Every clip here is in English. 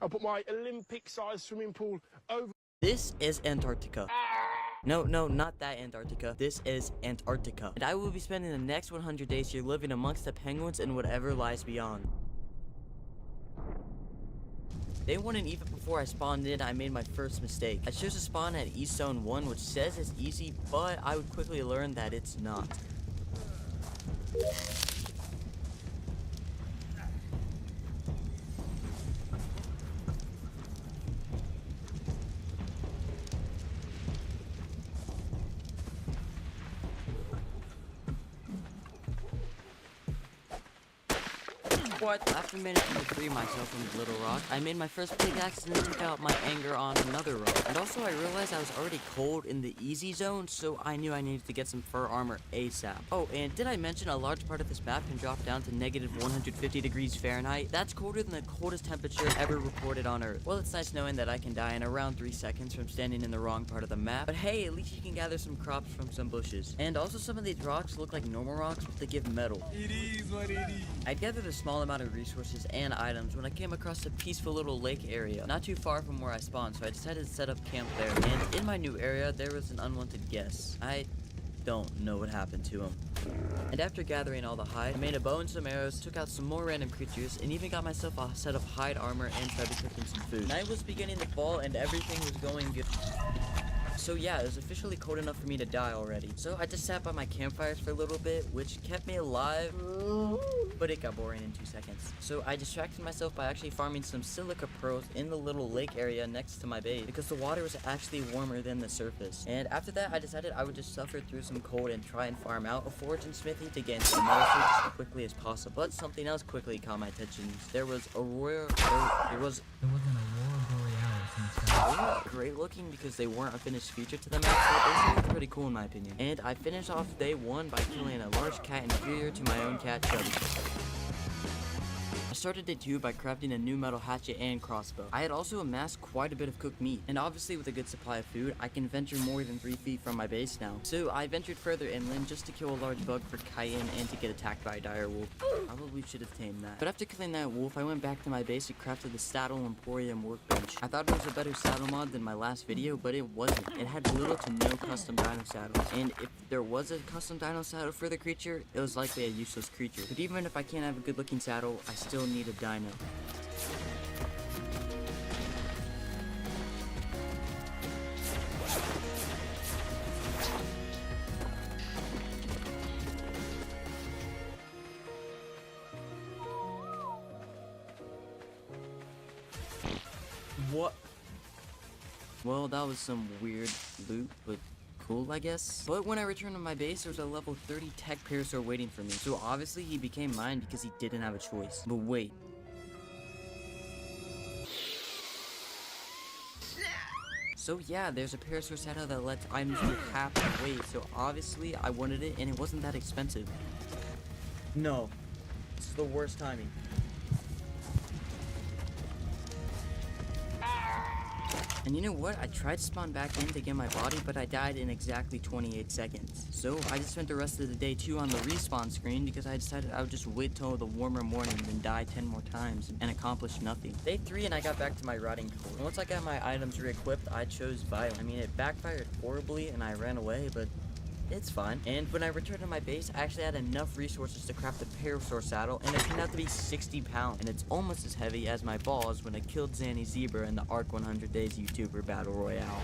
I'll put my Olympic-sized swimming pool over. This is Antarctica. No, not that Antarctica. This is Antarctica. And I will be spending the next 100 days here living amongst the penguins and whatever lies beyond. Day 1, and even before I spawned in, I made my first mistake. I chose to spawn at East Zone 1, which says it's easy, but I would quickly learn that it's not. What? After managing to free myself from Little Rock, I made my first pickaxe and then took out my anger on another rock. And also I realized I was already cold in the easy zone, so I knew I needed to get some fur armor ASAP. Oh, and did I mention a large part of this map can drop down to negative 150 degrees Fahrenheit? That's colder than the coldest temperature ever reported on Earth. Well, it's nice knowing that I can die in around 3 seconds from standing in the wrong part of the map, but hey, at least you can gather some crops from some bushes. And also some of these rocks look like normal rocks, but they give metal. It is what it is. I gathered a small amount of resources and items when I came across a peaceful little lake area, not too far from where I spawned, so I decided to set up camp there. And in my new area, there was an unwanted guest. I don't know what happened to him. And after gathering all the hide, I made a bow and some arrows, took out some more random creatures, and even got myself a set of hide armor and started cooking some food. Night was beginning to fall and everything was going good. So yeah, it was officially cold enough for me to die already. So I just sat by my campfires for a little bit, which kept me alive, but it got boring in 2 seconds. So I distracted myself by actually farming some silica pearls in the little lake area next to my base, because the water was actually warmer than the surface. And after that, I decided I would just suffer through some cold and try and farm out a forge and smithy to gain some metal as quickly as possible. But something else quickly caught my attention. There was a royal... There wasn't an aurora borealis inside. They weren't great looking because they weren't a finished feature to the map, so they were pretty cool in my opinion. And I finished off day 1 by killing a large cat inferior to my own cat, Chubby. I started day 2 by crafting a new metal hatchet and crossbow. I had also amassed quite a bit of cooked meat, and obviously with a good supply of food, I can venture more than 3 feet from my base now. So I ventured further inland just to kill a large bug for chitin and to get attacked by a dire wolf. Probably should have tamed that. But after killing that wolf, I went back to my base and crafted the Saddle Emporium workbench. I thought it was a better saddle mod than my last video, but it wasn't. It had little to no custom dino saddles, and if there was a custom dino saddle for the creature, it was likely a useless creature. But even if I can't have a good looking saddle, I still need a dino. What? Well, that was some weird loot, but cool, I guess. But when I returned to my base, there was a level 30 tech parasaur waiting for me. So obviously he became mine because he didn't have a choice. But wait. So yeah, there's a parasaur saddle that lets items do half the weight. So obviously I wanted it, and it wasn't that expensive. No, this is the worst timing. And you know what? I tried to spawn back in to get my body, but I died in exactly 28 seconds. So I just spent the rest of the day 2 on the respawn screen because I decided I would just wait till the warmer morning and die 10 more times and accomplish nothing. Day 3 and I got back to my rotting core. And once I got my items re-equipped, I chose violence. I mean, it backfired horribly and I ran away, but it's fine. And when I returned to my base, I actually had enough resources to craft a parasaur saddle, and it turned out to be 60 pounds. And it's almost as heavy as my balls when I killed Zanny Zebra in the ARK 100 Days YouTuber Battle Royale.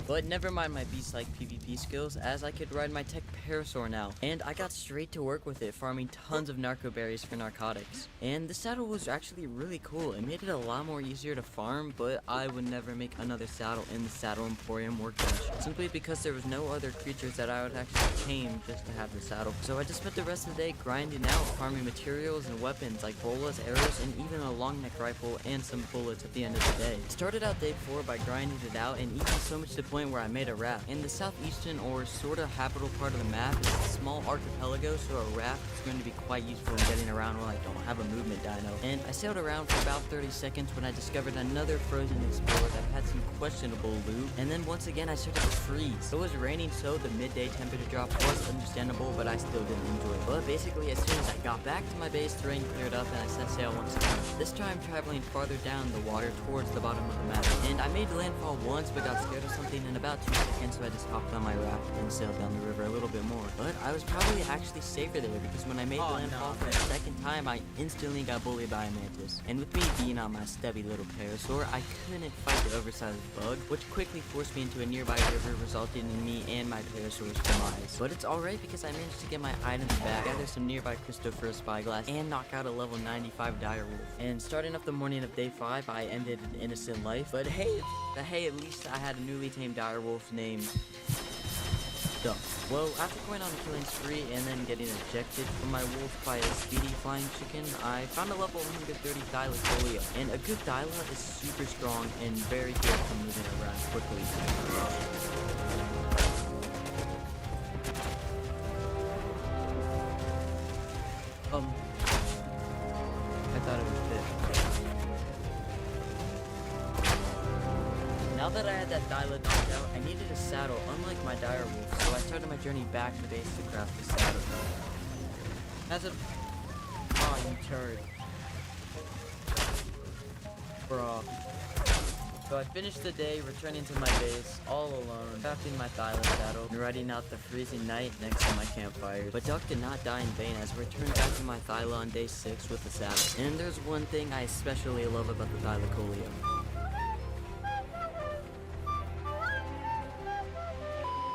But never mind my beast-like PvP skills, as I could ride my tech parasaur now. And I got straight to work with it, farming tons of narco berries for narcotics. And the saddle was actually really cool. It made it a lot more easier to farm, but I would never make another saddle in the Saddle Emporium workbench, simply because there was no other creatures that I would actually tame just to have the saddle. So I just spent the rest of the day grinding out, farming materials and weapons like bolas, arrows, and even a long neck rifle and some bullets at the end of the day. Started out day 4 by grinding it out and even so much to the point point where I made a raft. In the southeastern or sort of habitable part of the map is a small archipelago, so a raft is going to be quite useful in getting around when I don't have a movement dino. And I sailed around for about 30 seconds when I discovered another frozen explorer that had some questionable loot, and then once again I started to freeze. It was raining, so the midday temperature drop was understandable, but I still didn't enjoy it. But basically, as soon as I got back to my base, the rain cleared up and I set sail once again. This time traveling farther down the water towards the bottom of the map. And I made landfall once but got scared of something in about 2 seconds, so I just hopped on my raft and sailed down the river a little bit more. But I was probably actually safer there because when I made landfall for the second time, I instantly got bullied by a mantis. And with me being on my stubby little parasaur, I couldn't fight the oversized bug, which quickly forced me into a nearby river, resulting in me and my parasaur's demise. But it's alright because I managed to get my items back, gather some nearby crystal for a spyglass, and knock out a level 95 direwolf. And starting off the morning of day 5, I ended an innocent life. But hey, at least I had a newly tamed direwolf named Duck. Well, after going on a killing spree and then getting ejected from my wolf by a speedy flying chicken, I found a level 130 Thylacoleo. And a good Thyla is super strong and very good for moving around quickly. I thought it was fit. Now that I had that Thyla knocked out, I needed a saddle, unlike my direwolf, so I started my journey back to base to craft the saddle. As a... Oh, you turd. Bruh. So I finished the day returning to my base, all alone, crafting my Thyla saddle, and riding out the freezing night next to my campfire. But Duck did not die in vain as I returned back to my Thyla on day 6 with the saddle. And there's one thing I especially love about the Thylacoleo.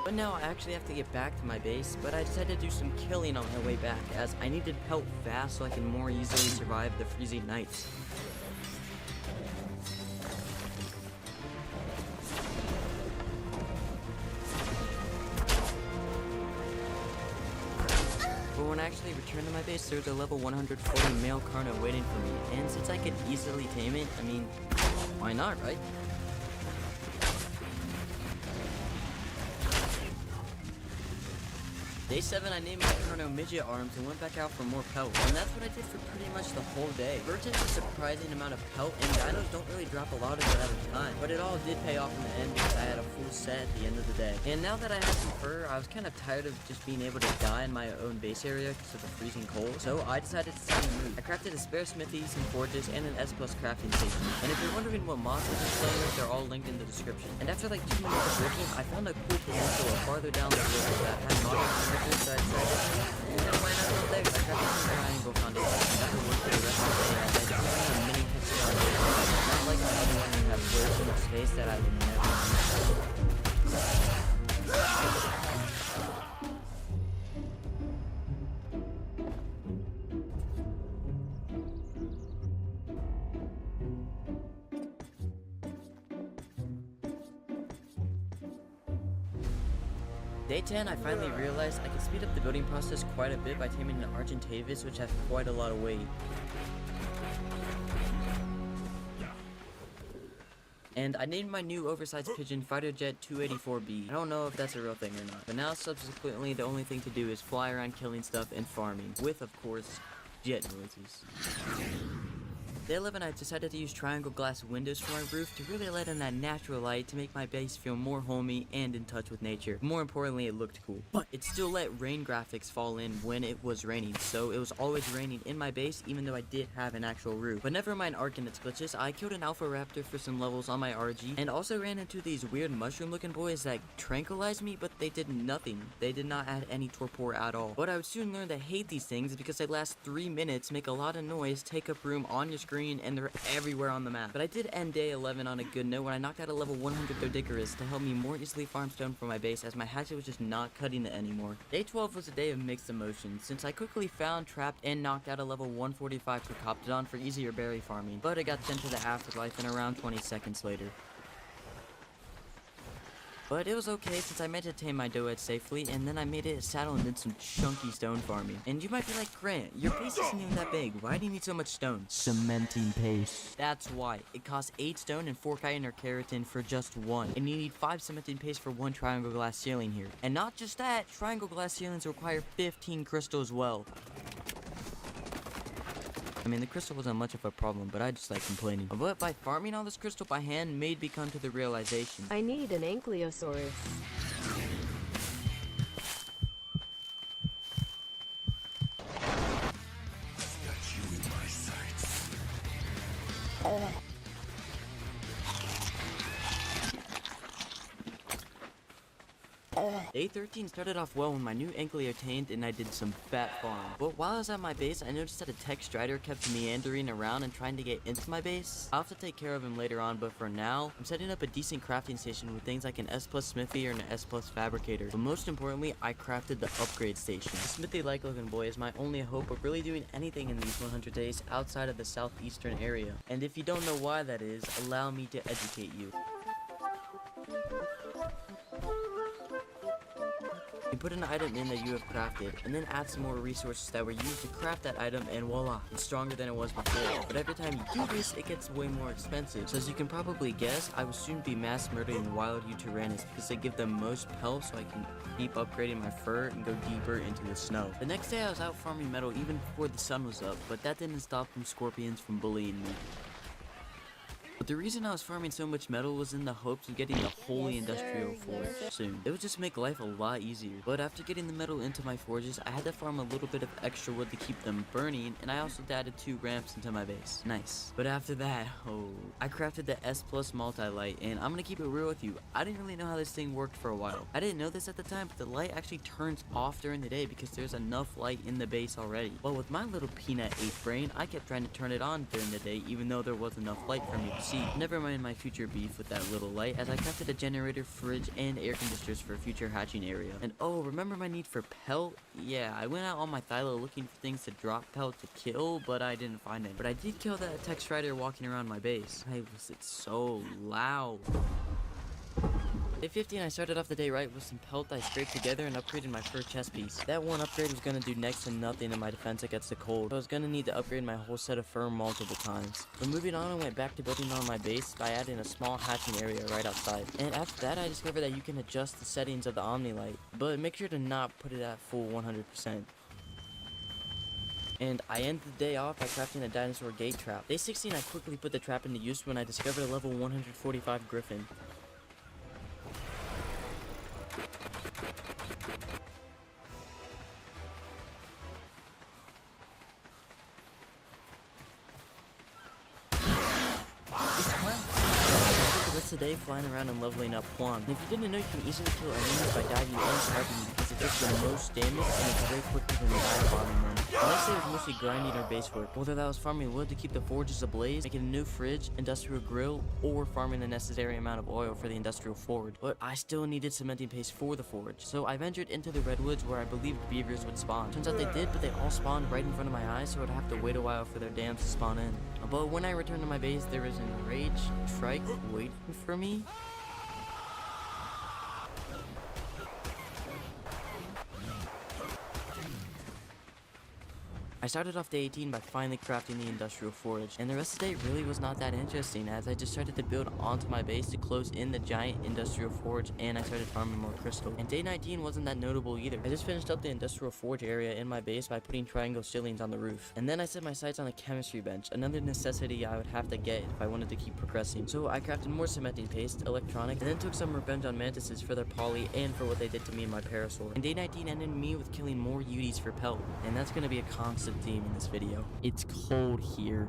But now I actually have to get back to my base, but I decided to do some killing on my way back as I needed pelt fast so I can more easily survive the freezing nights. But when I actually returned to my base, there was a level 140 male Carno waiting for me, and since I could easily tame it, I mean, why not, right? Day 7, I named my Carno Midget Arms and went back out for more pelt, and that's what I did for pretty much the whole day. Virgin is a surprising amount of pelt, and dinos don't really drop a lot of it at a time, but it all did pay off in the end because I had a full set at the end of the day. And now that I had some fur, I was kind of tired of just being able to die in my own base area because of the freezing cold, so I decided to send a move. I crafted a spare smithy, some forges, and an S+ crafting station. And if you're wondering what monsters I'm playing with, they're all linked in the description. And after like 2 minutes of working, I found a cool potential farther down the river that had modern so I decided, why not go there? I crafted some triangle foundation, and that would work for the rest of the day as I just ran a mini pixel foundation. Not like the other one that have way too much space that I would never use. Day 10, I finally realized I could speed up the building process quite a bit by taming an Argentavis, which has quite a lot of weight. And I named my new oversized pigeon Fighter Jet 284B. I don't know if that's a real thing or not, but now subsequently the only thing to do is fly around killing stuff and farming, with of course, jet noises. Day 11, I decided to use triangle glass windows for my roof to really let in that natural light to make my base feel more homey and in touch with nature. More importantly, it looked cool. But it still let rain graphics fall in when it was raining, so it was always raining in my base even though I did have an actual roof. But never mind ARK and its glitches, I killed an alpha raptor for some levels on my RG, and also ran into these weird mushroom looking boys that tranquilized me, but they did nothing. They did not add any torpor at all. But I would soon learn to hate these things because they last 3 minutes, make a lot of noise, take up room on your screen, and they're everywhere on the map. But I did end day 11 on a good note when I knocked out a level 100 Thodicarus to help me more easily farm stone for my base as my hatchet was just not cutting it anymore. Day 12 was a day of mixed emotions since I quickly found, trapped, and knocked out a level 145 Procoptodon for easier berry farming, but it got sent to the afterlife in around 20 seconds later. But it was okay since I managed to tame my Doed safely, and then I made it a saddle and did some chunky stone farming. And you might be like, Grant, your base isn't even that big. Why do you need so much stone? Cementing paste. That's why. It costs 8 stone and 4 chitin or keratin for just 1. And you need 5 cementing paste for 1 triangle glass ceiling here. And not just that, triangle glass ceilings require 15 crystal as well. I mean, the crystal wasn't much of a problem, but I just like complaining. But by farming all this crystal by hand made me come to the realization. I need an ankylosaurus. Day 13 started off well when my new ankle attained and I did some fat farm. But while I was at my base, I noticed that a tech strider kept meandering around and trying to get into my base. I'll have to take care of him later on, but for now, I'm setting up a decent crafting station with things like an S+ smithy or an S+ fabricator. But most importantly, I crafted the upgrade station. The smithy-like looking boy is my only hope of really doing anything in these 100 days outside of the southeastern area. And if you don't know why that is, allow me to educate you. You put an item in that you have crafted, and then add some more resources that were used to craft that item, and voila, it's stronger than it was before. But every time you do this, it gets way more expensive. So as you can probably guess, I will soon be mass murdering wild Uterranus because they give them most pelts, so I can keep upgrading my fur and go deeper into the snow. The next day I was out farming metal even before the sun was up, but that didn't stop them scorpions from bullying me. But the reason I was farming so much metal was in the hopes of getting the holy industrial forge soon. It would just make life a lot easier. But after getting the metal into my forges, I had to farm a little bit of extra wood to keep them burning, and I also added 2 ramps into my base. Nice. But after that, I crafted the S+ multi-light, and I'm gonna keep it real with you. I didn't really know how this thing worked for a while. I didn't know this at the time, but the light actually turns off during the day because there's enough light in the base already. But with my little peanut 8 brain, I kept trying to turn it on during the day even though there was enough light for me to see. Never mind my future beef with that little light, as I crafted a generator, fridge, and air conditioners for a future hatching area. And oh, remember my need for pelt? Yeah, I went out on my Thylo looking for things to drop pelt to kill, but I didn't find any. But I did kill that tech strider walking around my base. Why was it so loud? Day 15, I started off the day right with some pelt I scraped together and upgraded my fur chest piece. That one upgrade was going to do next to nothing in my defense against the cold, so I was going to need to upgrade my whole set of fur multiple times. But moving on, I went back to building on my base by adding a small hatching area right outside. And after that, I discovered that you can adjust the settings of the Omnilight, but make sure to not put it at full 100%. And I ended the day off by crafting a dinosaur gate trap. Day 16, I quickly put the trap into use when I discovered a level 145 griffin. Today flying around and leveling up Juan. And if you didn't know, you can easily kill enemies by diving and sniping because it does the most damage and it's way quicker than dive bombing them. The next day was mostly grinding or base work, whether that was farming wood to keep the forges ablaze, making a new fridge, industrial grill, or farming the necessary amount of oil for the industrial forge. But I still needed cementing paste for the forge, so I ventured into the redwoods where I believed beavers would spawn. Turns out they did, but they all spawned right in front of my eyes, so I'd have to wait a while for their dams to spawn in. But when I returned to my base, there was an enraged trike waiting for me. I started off day 18 by finally crafting the industrial forge, and the rest of the day really was not that interesting as I just started to build onto my base to close in the giant industrial forge, and I started farming more crystal. And day 19 wasn't that notable either. I just finished up the industrial forge area in my base by putting triangle ceilings on the roof. And then I set my sights on a chemistry bench, another necessity I would have to get if I wanted to keep progressing. So I crafted more cementing paste, electronic, and then took some revenge on mantises for their poly and for what they did to me in my parasaur. And day 19 ended me with killing more Uties for pelt, and that's gonna be a constant theme in this video. It's cold here.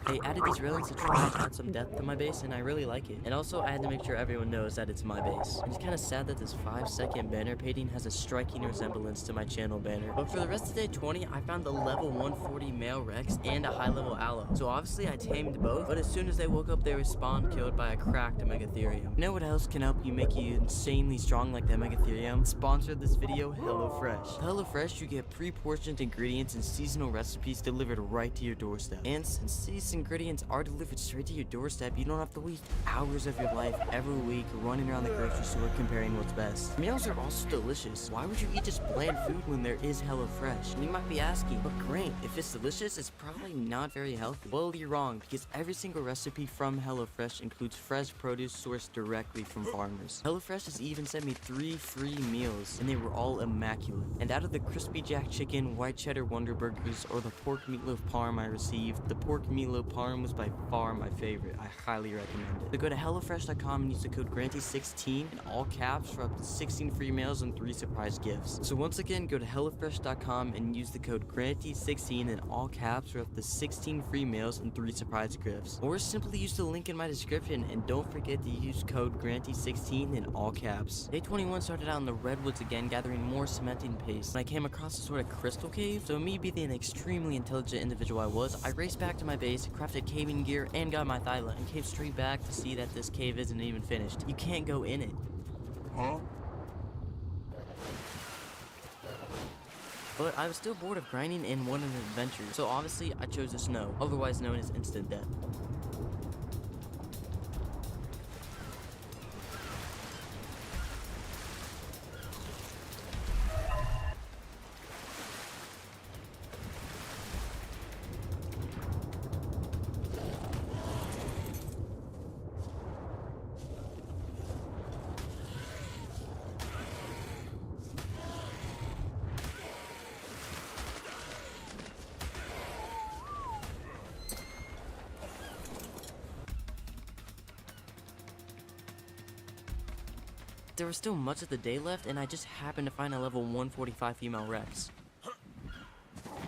I added these railings to try and add some depth to my base, and I really like it. And also, I had to make sure everyone knows that it's my base. And it's kind of sad that this 5-second banner painting has a striking resemblance to my channel banner. But for the rest of day 20, I found the level 140 male Rex and a high-level Aloe. So obviously, I tamed both, but as soon as they woke up, they were spawn killed by a cracked Megatherium. You know what else can help you make you insanely strong like that Megatherium? Sponsored this video, HelloFresh. HelloFresh, you get pre-portioned ingredients and seasonal recipes delivered right to your doorstep. And since these ingredients are delivered straight to your doorstep, you don't have to waste hours of your life every week running around the grocery store comparing what's best. Meals are also delicious. Why would you eat just bland food when there is HelloFresh? And you might be asking, but great, if it's delicious, it's probably not very healthy. Well, you're wrong, because every single recipe from HelloFresh includes fresh produce sourced directly from farmers. HelloFresh has even sent me 3 free meals, and they were all immaculate. And out of the crispy jack chicken, white cheddar Wonder Burgers, or the pork meatloaf parm I received, the pork meatloaf parm was by far my favorite. I highly recommend it. So go to HelloFresh.com and use the code GRANTY16 in all caps for up to 16 free meals and 3 surprise gifts. So once again, go to HelloFresh.com and use the code GRANTY16 in all caps for up to 16 free meals and 3 surprise gifts. Or simply use the link in my description, and don't forget to use code GRANTY16 in all caps. Day 21 started out in the redwoods again, gathering more cementing paste, when I came across a sort of crystal cave. So me being an extremely intelligent individual I was, I raced back to my base, crafted caving gear, and got my thyla, and came straight back to see that this cave isn't even finished. You can't go in it. Huh? But I was still bored of grinding and wanted an adventure, so obviously I chose the snow, otherwise known as instant death. There was still much of the day left, and I just happened to find a level 145 female Rex.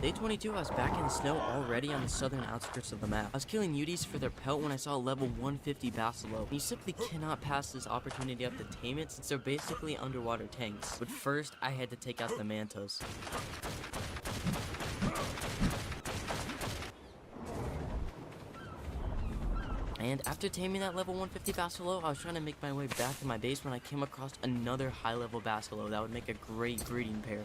Day 22, I was back in the snow already on the southern outskirts of the map. I was killing Uties for their pelt when I saw a level 150 Basilo. You simply cannot pass this opportunity up to tame it, since they're basically underwater tanks. But first, I had to take out the Mantos. And after taming that level 150 Basilo, I was trying to make my way back to my base when I came across another high-level Basilo that would make a great breeding pair.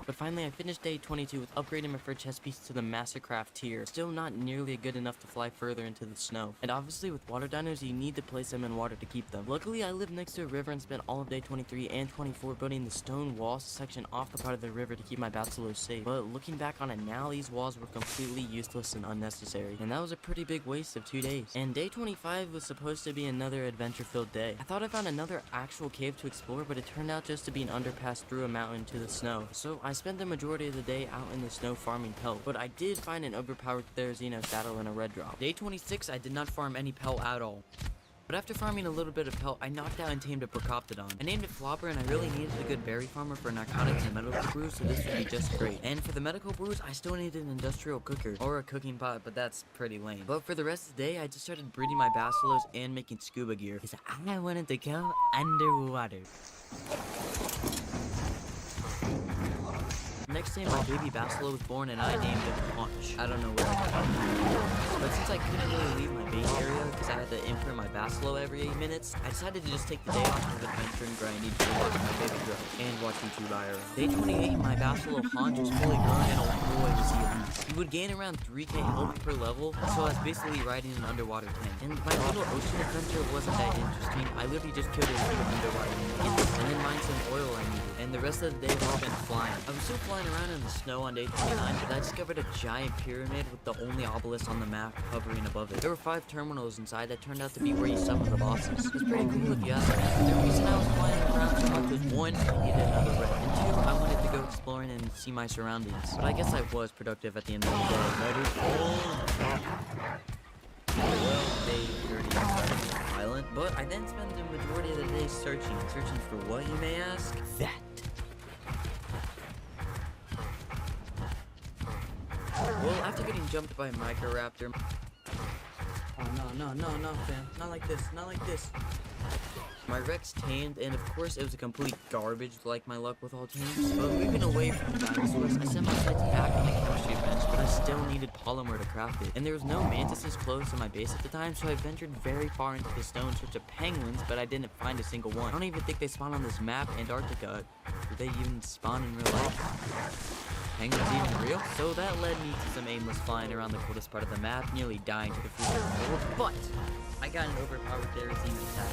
But finally, I finished day 22 with upgrading my first chest piece to the Mastercraft tier. Still not nearly good enough to fly further into the snow. And obviously, with water dinos, you need to place them in water to keep them. Luckily, I lived next to a river and spent all of day 23 and 24 building the stone wall section off the part of the river to keep my Basilos safe. But looking back on it now, these walls were completely useless and unnecessary. And that was a pretty big waste of 2 days. And day 25 was supposed to be another adventure-filled day. I thought I found another actual cave to explore, but it turned out just to be an underpass through a mountain to the snow. So I spent the majority of the day out in the snow farming pelt, but I did find an overpowered Therizino saddle and a red drop. Day 26, I did not farm any pelt at all. But after farming a little bit of pelt, I knocked out and tamed a Procoptodon. I named it Flopper, and I really needed a good berry farmer for narcotics and medical brews, so this would be just great. And for the medical brews, I still needed an industrial cooker, or a cooking pot, but that's pretty lame. But for the rest of the day, I just started breeding my Basilos and making scuba gear, because I wanted to go underwater. Next day, my baby Basilo was born, and I named it Punch. I don't know where I got it. But since I couldn't really leave my base area because I had to imprint my Basilo every 8 minutes, I decided to just take the day off of adventure and grinding to watch my baby grow and watch YouTube IRL. Day 28, my Basilo Hanj was fully grown, and oh boy was he a beast. He would gain around 3k health per level, so I was basically riding an underwater tank. And my little ocean adventure wasn't that interesting. I literally just killed a few underwater tanks and then mined some oil I needed. And the rest of the day was spent flying. I was still flying around in the snow on day 29, but I discovered a giant pyramid with the only obelisk on the map hovering above it. There were 5 terminals inside that turned out to be where you summon the bosses. It was pretty cool if you ask me. The reason I was flying around so much was 1, I needed another red, and 2, I wanted to go exploring and see my surroundings. But I guess I was productive at the end of the day. Well, day 30 started being violent, but I then spent the majority of the day searching. Searching for what, you may ask? That. Well, after getting jumped by a Microraptor... Oh, no, fam. Not like this. My Rex tamed, and of course it was a complete garbage like my luck with all tames. But moving away from dinosaurs, I set my sights back on the chemistry bench, but I still needed polymer to craft it. And there was no mantises close to my base at the time, so I ventured very far into the snow in search of penguins, but I didn't find a single one. I don't even think they spawn on this map, Antarctica. Do they even spawn in real life? Penguins even real? So that led me to some aimless flying around the coldest part of the map, nearly dying to the freezing cold, but I got an overpowered Therizine attack.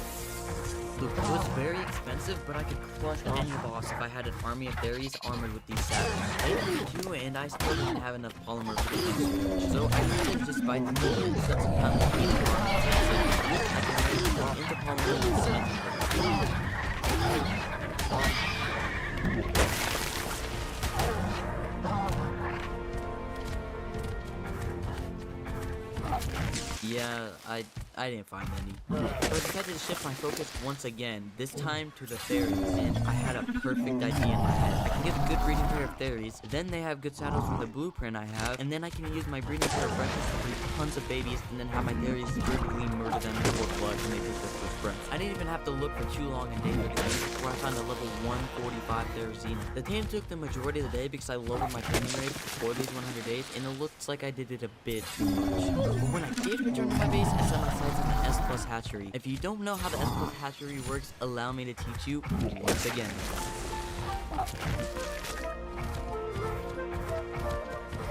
Look, it was very expensive, but I could crush any boss if I had an army of Theries armored with these savages. They did too, and I still didn't have enough polymer for the next. So I decided to bite the bullet and set some time to beat the army. I can make it into polymer and cementing. Yeah, I didn't find any. So I decided to shift my focus once again, this time to the Theries, and I had a perfect idea in my head. I can get a good breeding pair of Theries, then they have good saddles from the blueprint I have, and then I can use my breeding pair of Rex to breed tons of babies, and then have my Theries brutally murder them in cold blood when they take their first breath. I didn't even have to look for too long in day 39 before I found a level 145 Therizina. The tame took the majority of the day because I lowered my taming rate before these 100 days, and it looks like I did it a bit too much. But when I did return to my base, I set my sights on the S Plus hatchery. If you don't know how the S Plus hatchery works, allow me to teach you once again.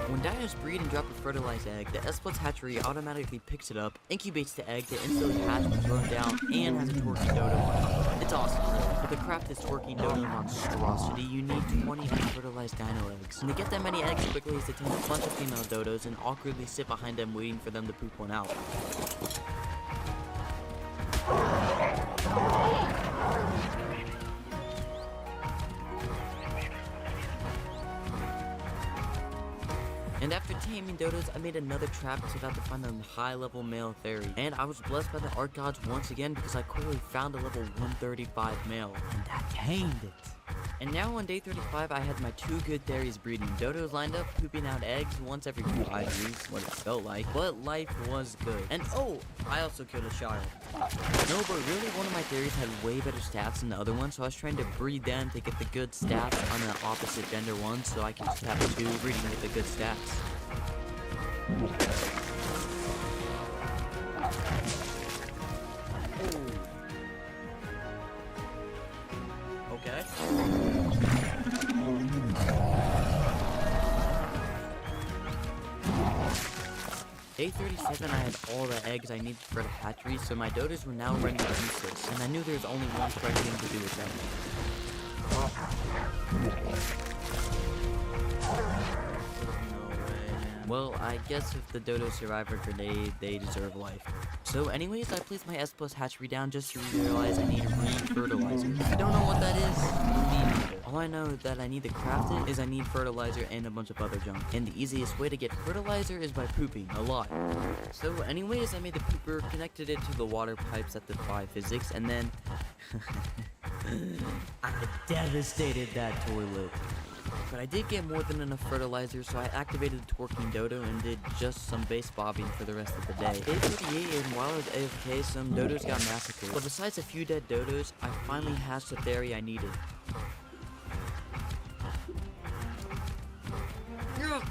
When dinos breed and drop a fertilized egg, the S Plus hatchery automatically picks it up, incubates the egg to instantly hatch when thrown down, and has a twerking dodo on top. It's awesome. But to craft this twerking dodo monstrosity, you need 20 unfertilized dino eggs. And to get that many eggs quickly is to tame a bunch of female dodos and awkwardly sit behind them waiting for them to poop one out. And after taming dodos, I made another trap and set out to find a high-level male Thery. And I was blessed by the ARK gods once again because I quickly found a level 135 male. And I tamed it. And now on day 35, I had my two good Theries breeding. Dodos lined up, pooping out eggs once every 5 weeks, what it felt like. But life was good. And oh, I also killed a child. No, but really one of my Theries had way better stats than the other one, so I was trying to breed them to get the good stats on the opposite gender one, so I can just have two breeding with the good stats. Okay. Day 37, I had all the eggs I needed for the hatchery, so my dodos were now ready to useless, and I knew there was only one correct thing to do with them. Well, I guess if the dodos survive for a day, they deserve life. So anyways, I placed my S Plus hatchery down just to realize I need re-fertilizer. If you don't know what that is, me neither. All I know that I need to craft it is I need fertilizer and a bunch of other junk. And the easiest way to get fertilizer is by pooping a lot. So anyways, I made the pooper, connected it to the water pipes that defy physics, and then I devastated that toilet. But I did get more than enough fertilizer, so I activated the twerking dodo and did just some base bobbing for the rest of the day. Day 38, and while I was AFK, some dodos got massacred. But besides a few dead dodos, I finally hatched the Thery I needed.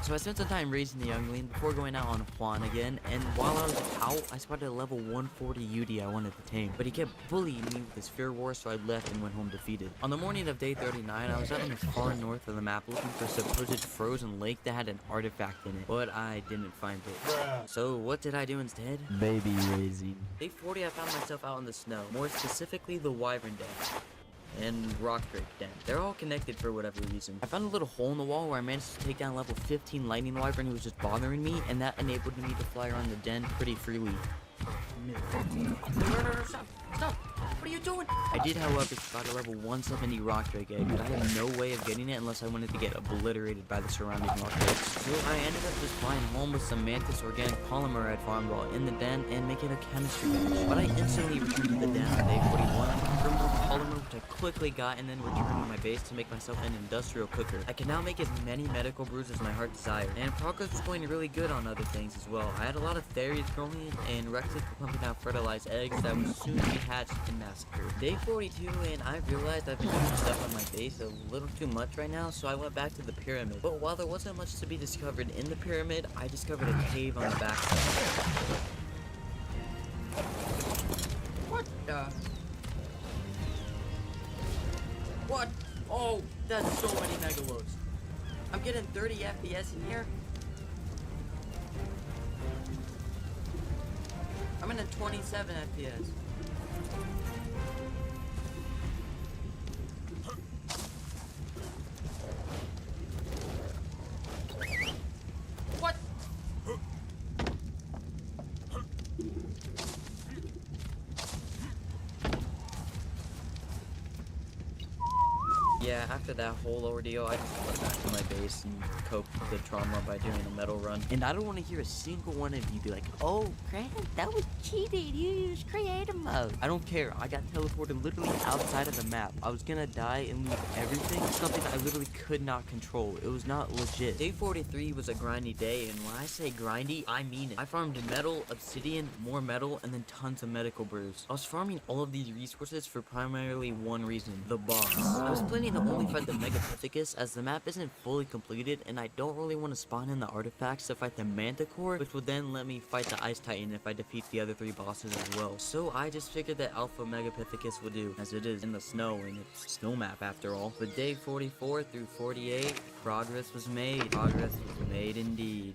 So I spent some time raising the youngling before going out on Juan again, and while I was out, I spotted a level 140 UD I wanted to tame. But he kept bullying me with his fear war, so I left and went home defeated. On the morning of day 39, I was out on the far north of the map looking for a supposed frozen lake that had an artifact in it, but I didn't find it. So what did I do instead? Baby raising. Day 40, I found myself out in the snow, more specifically the wyvern den and rock drake den. They're all connected for whatever reason. I found a little hole in the wall where I managed to take down level 15 lightning wyvern who was just bothering me, and that enabled me to fly around the den pretty freely. No, stop! What are you doing? I did, however, spot a level 170 rock drake egg, but I had no way of getting it unless I wanted to get obliterated by the surrounding rock drakes. So I ended up just flying home with some mantis organic polymer I had farmed while in the den and making a chemistry bench. But I instantly returned to the den on day 41 for more polymer, which I quickly got, and then returned to my base to make myself an industrial cooker. I can now make as many medical brews as my heart desired, and progress was going really good on other things as well. I had a lot of Theries growing, and Rexes were pumping out fertilized eggs that would soon be hatched in that massacre. Day 42, and I realized I've been doing stuff on my base a little too much right now, so I went back to the pyramid. But while there wasn't much to be discovered in the pyramid, I discovered a cave on the backside. What the? What? Oh, that's so many megalos. I'm getting 30 FPS in here. I'm in a 27 FPS. What? Yeah, after that whole ordeal, I just went back to my base and coped with the trauma by doing a metal run. And I don't want to hear a single one of you be like, oh, Grant, that was cheating. You used creative mode. I don't care. I got teleported literally outside of the map. I was gonna die and lose everything. Something I literally could not control. It was not legit. Day 43 was a grindy day, and when I say grindy, I mean it. I farmed metal, obsidian, more metal, and then tons of medical brews. I was farming all of these resources for primarily one reason, the boss. I was planning to only fight the Megapithecus as the map isn't fully completed, and I don't really want to spawn in the artifacts to fight the Manticore, which will then let me fight the Ice Titan if I defeat the other 3 bosses as well. So I just figured that Alpha Megapithecus would do, as it is in the snow, and it's a snow map after all. But day 44 through 48, progress was made. Progress was made indeed.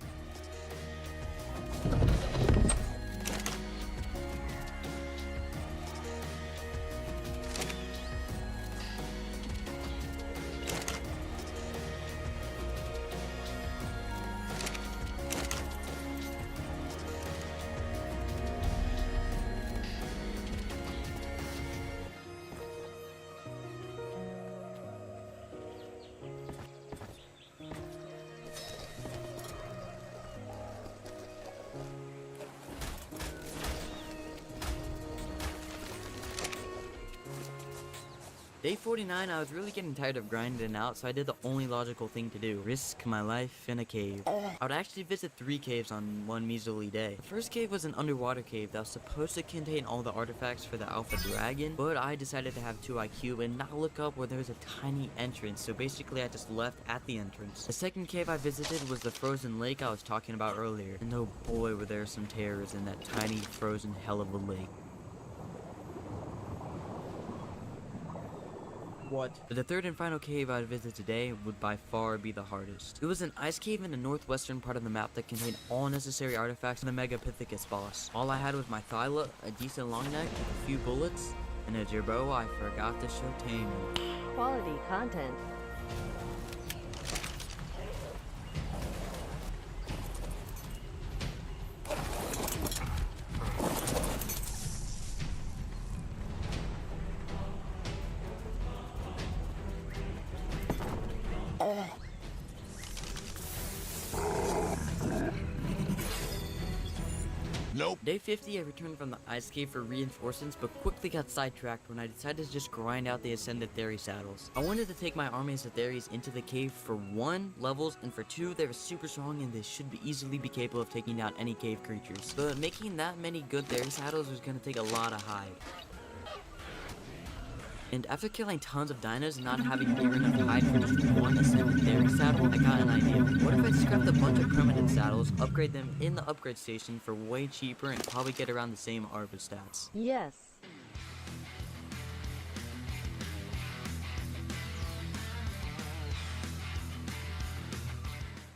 Day 49, I was really getting tired of grinding out, so I did the only logical thing to do. Risk my life in a cave. I would actually visit 3 caves on one measly day. The first cave was an underwater cave that was supposed to contain all the artifacts for the Alpha Dragon, but I decided to have 2 IQ and not look up where there was a tiny entrance, so basically I just left at the entrance. The second cave I visited was the frozen lake I was talking about earlier, and oh boy were there some terrors in that tiny frozen hell of a lake. What? The third and final cave I'd visit today would by far be the hardest. It was an ice cave in the northwestern part of the map that contained all necessary artifacts for the Megapithecus boss. All I had was my Thyla, a decent long neck, a few bullets, and a gerbo I forgot to show taming. Quality content. Nope. Day 50, I returned from the ice cave for reinforcements, but quickly got sidetracked when I decided to just grind out the Ascended Theory saddles. I wanted to take my armies of Theories into the cave for 1, levels, and for 2, they were super strong and they should easily be capable of taking down any cave creatures. But making that many good Theory saddles was going to take a lot of hide. And after killing tons of dinos and not having near enough hide for just 1 Ascended Theory saddle, I got an idea. What if I just craft a bunch of permanent saddles, upgrade them in the upgrade station for way cheaper, and probably get around the same Arva stats? Yes.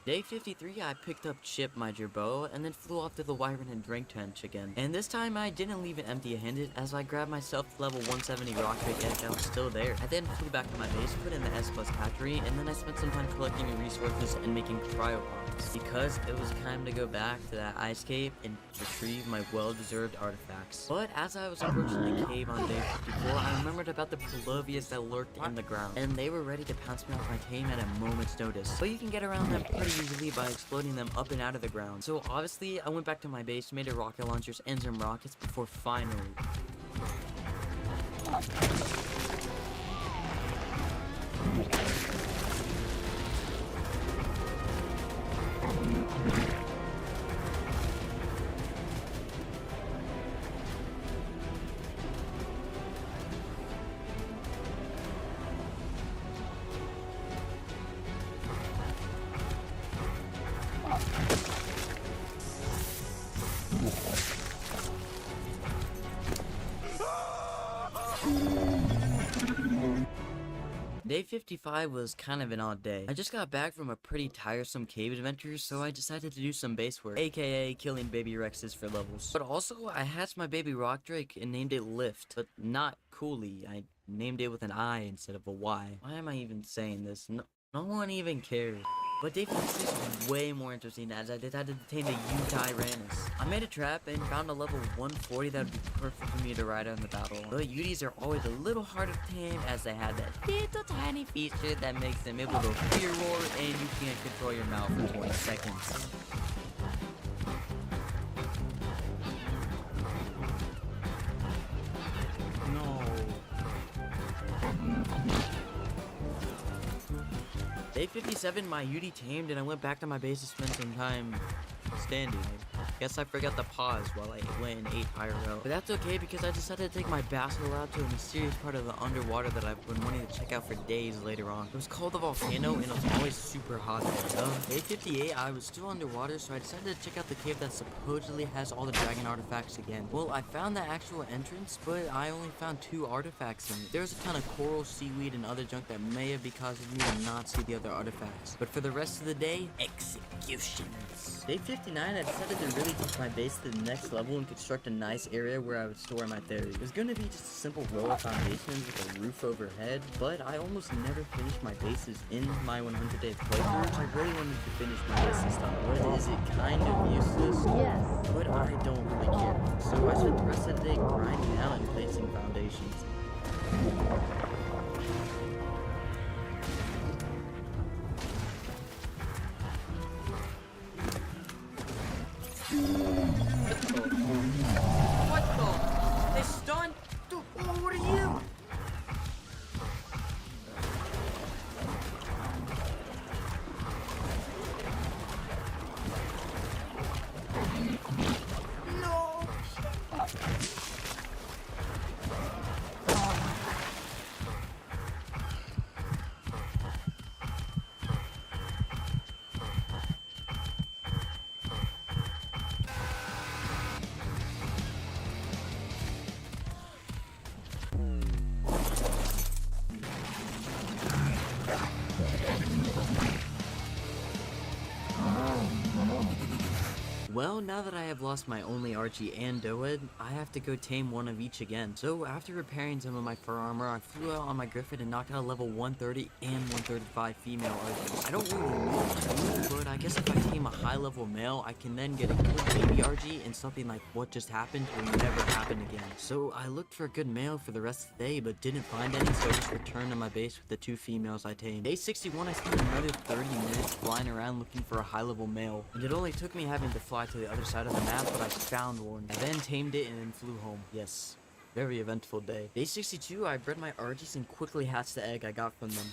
Day 53, I picked up Chip, my gerbo, and then flew off to the Wyvern and Drink Trench again. And this time, I didn't leave it empty-handed, as I grabbed myself level 170 rock pickaxe that was still there. I then flew back to my base, put in the S+ hatchery, and then I spent some time collecting resources and making cryopods, because it was time to go back to that ice cave and retrieve my well-deserved artifacts. But as I was approaching the cave on day 54, I remembered about the Pelovius that lurked in the ground, and they were ready to pounce me off my tame at a moment's notice. But you can get around them pretty easily by exploding them up and out of the ground. So obviously, I went back to my base, made a rocket launchers and some rockets before finally... Day 55 was kind of an odd day. I just got back from a pretty tiresome cave adventure, so I decided to do some base work, aka killing baby Rexes for levels. But also, I hatched my baby rock drake and named it Lift, but not Cooley. I named it with an I instead of a Y. Why am I even saying this? No one even cares. But day 56 was way more interesting as I decided to tame the U-Tyrannus. I made a trap and found a level 140 that would be perfect for me to ride out in the battle. But UDs are always a little harder to tame as they have that little tiny feature that makes them able to fear roar and you can't control your mouth for 20 seconds. Day 57, my UD tamed, and I went back to my base to spend some time standing. I guess I forgot to pause while I went and ate IRL. But that's okay because I decided to take my basket out to a mysterious part of the underwater that I've been wanting to check out for days later on. It was called the volcano, and it was always super hot there. Day 58, I was still underwater, so I decided to check out the cave that supposedly has all the dragon artifacts again. Well, I found the actual entrance, but I only found 2 artifacts in it. There's a ton of coral, seaweed, and other junk that may have caused me to not see the other artifacts. But for the rest of the day, executions. Day 59, I decided to really take my base to the next level and construct a nice area where I would store my theory. It was going to be just a simple row of foundations with a roof overhead, but I almost never finished my bases in my 100-day playthrough, which I really wanted to finish my base this time. But is it kind of useless? Yes. But I don't really care. So I spent the rest of the day grinding out and placing foundations. What the? They stunned? Dude, what are you? No! Well, now that I have lost my only Archie and Doed, I have to go tame one of each again. So after repairing some of my fur armor, I flew out on my Griffin and knocked out a level 130 and 135 female RG. I don't really know too, but I guess if I tame a high level male, I can then get a good baby RG and something like what just happened will never happen again. So I looked for a good male for the rest of the day, but didn't find any, so I just returned to my base with the 2 females I tamed. Day 61, I spent another 30 minutes flying around looking for a high level male, and it only took me having to fly to the other side of the map, but I found one. I then tamed it and then flew home. Yes, very eventful day. Day 62, I bred my Argies and quickly hatched the egg I got from them.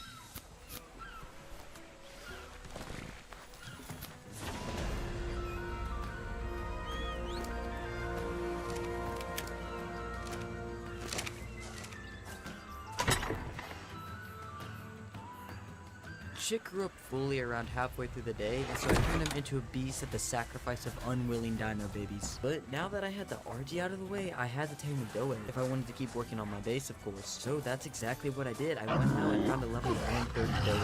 Chick grew up fully around halfway through the day, and so I turned him into a beast at the sacrifice of unwilling dino babies. But now that I had the RG out of the way, I had to tame a Doe if I wanted to keep working on my base, of course. So that's exactly what I did. I went out and found a level 130 Doe.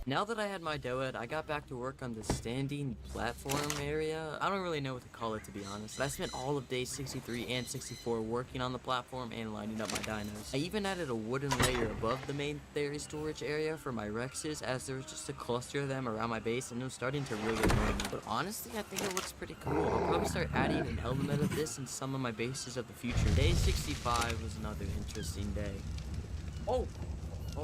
Now that I had my Doed, I got back to work on the standing platform area. I don't really know what to call it, to be honest. But I spent all of days 63 and 64 working on the platform and lining up my dinos. I even added a wooden layer above the main theory storage area for my Rexes, as there was just a cluster of them around my base and it was starting to really annoy me. But honestly, I think it looks pretty cool. I'll probably start adding an element of this in some of my bases of the future. Day 65 was another interesting day. Oh,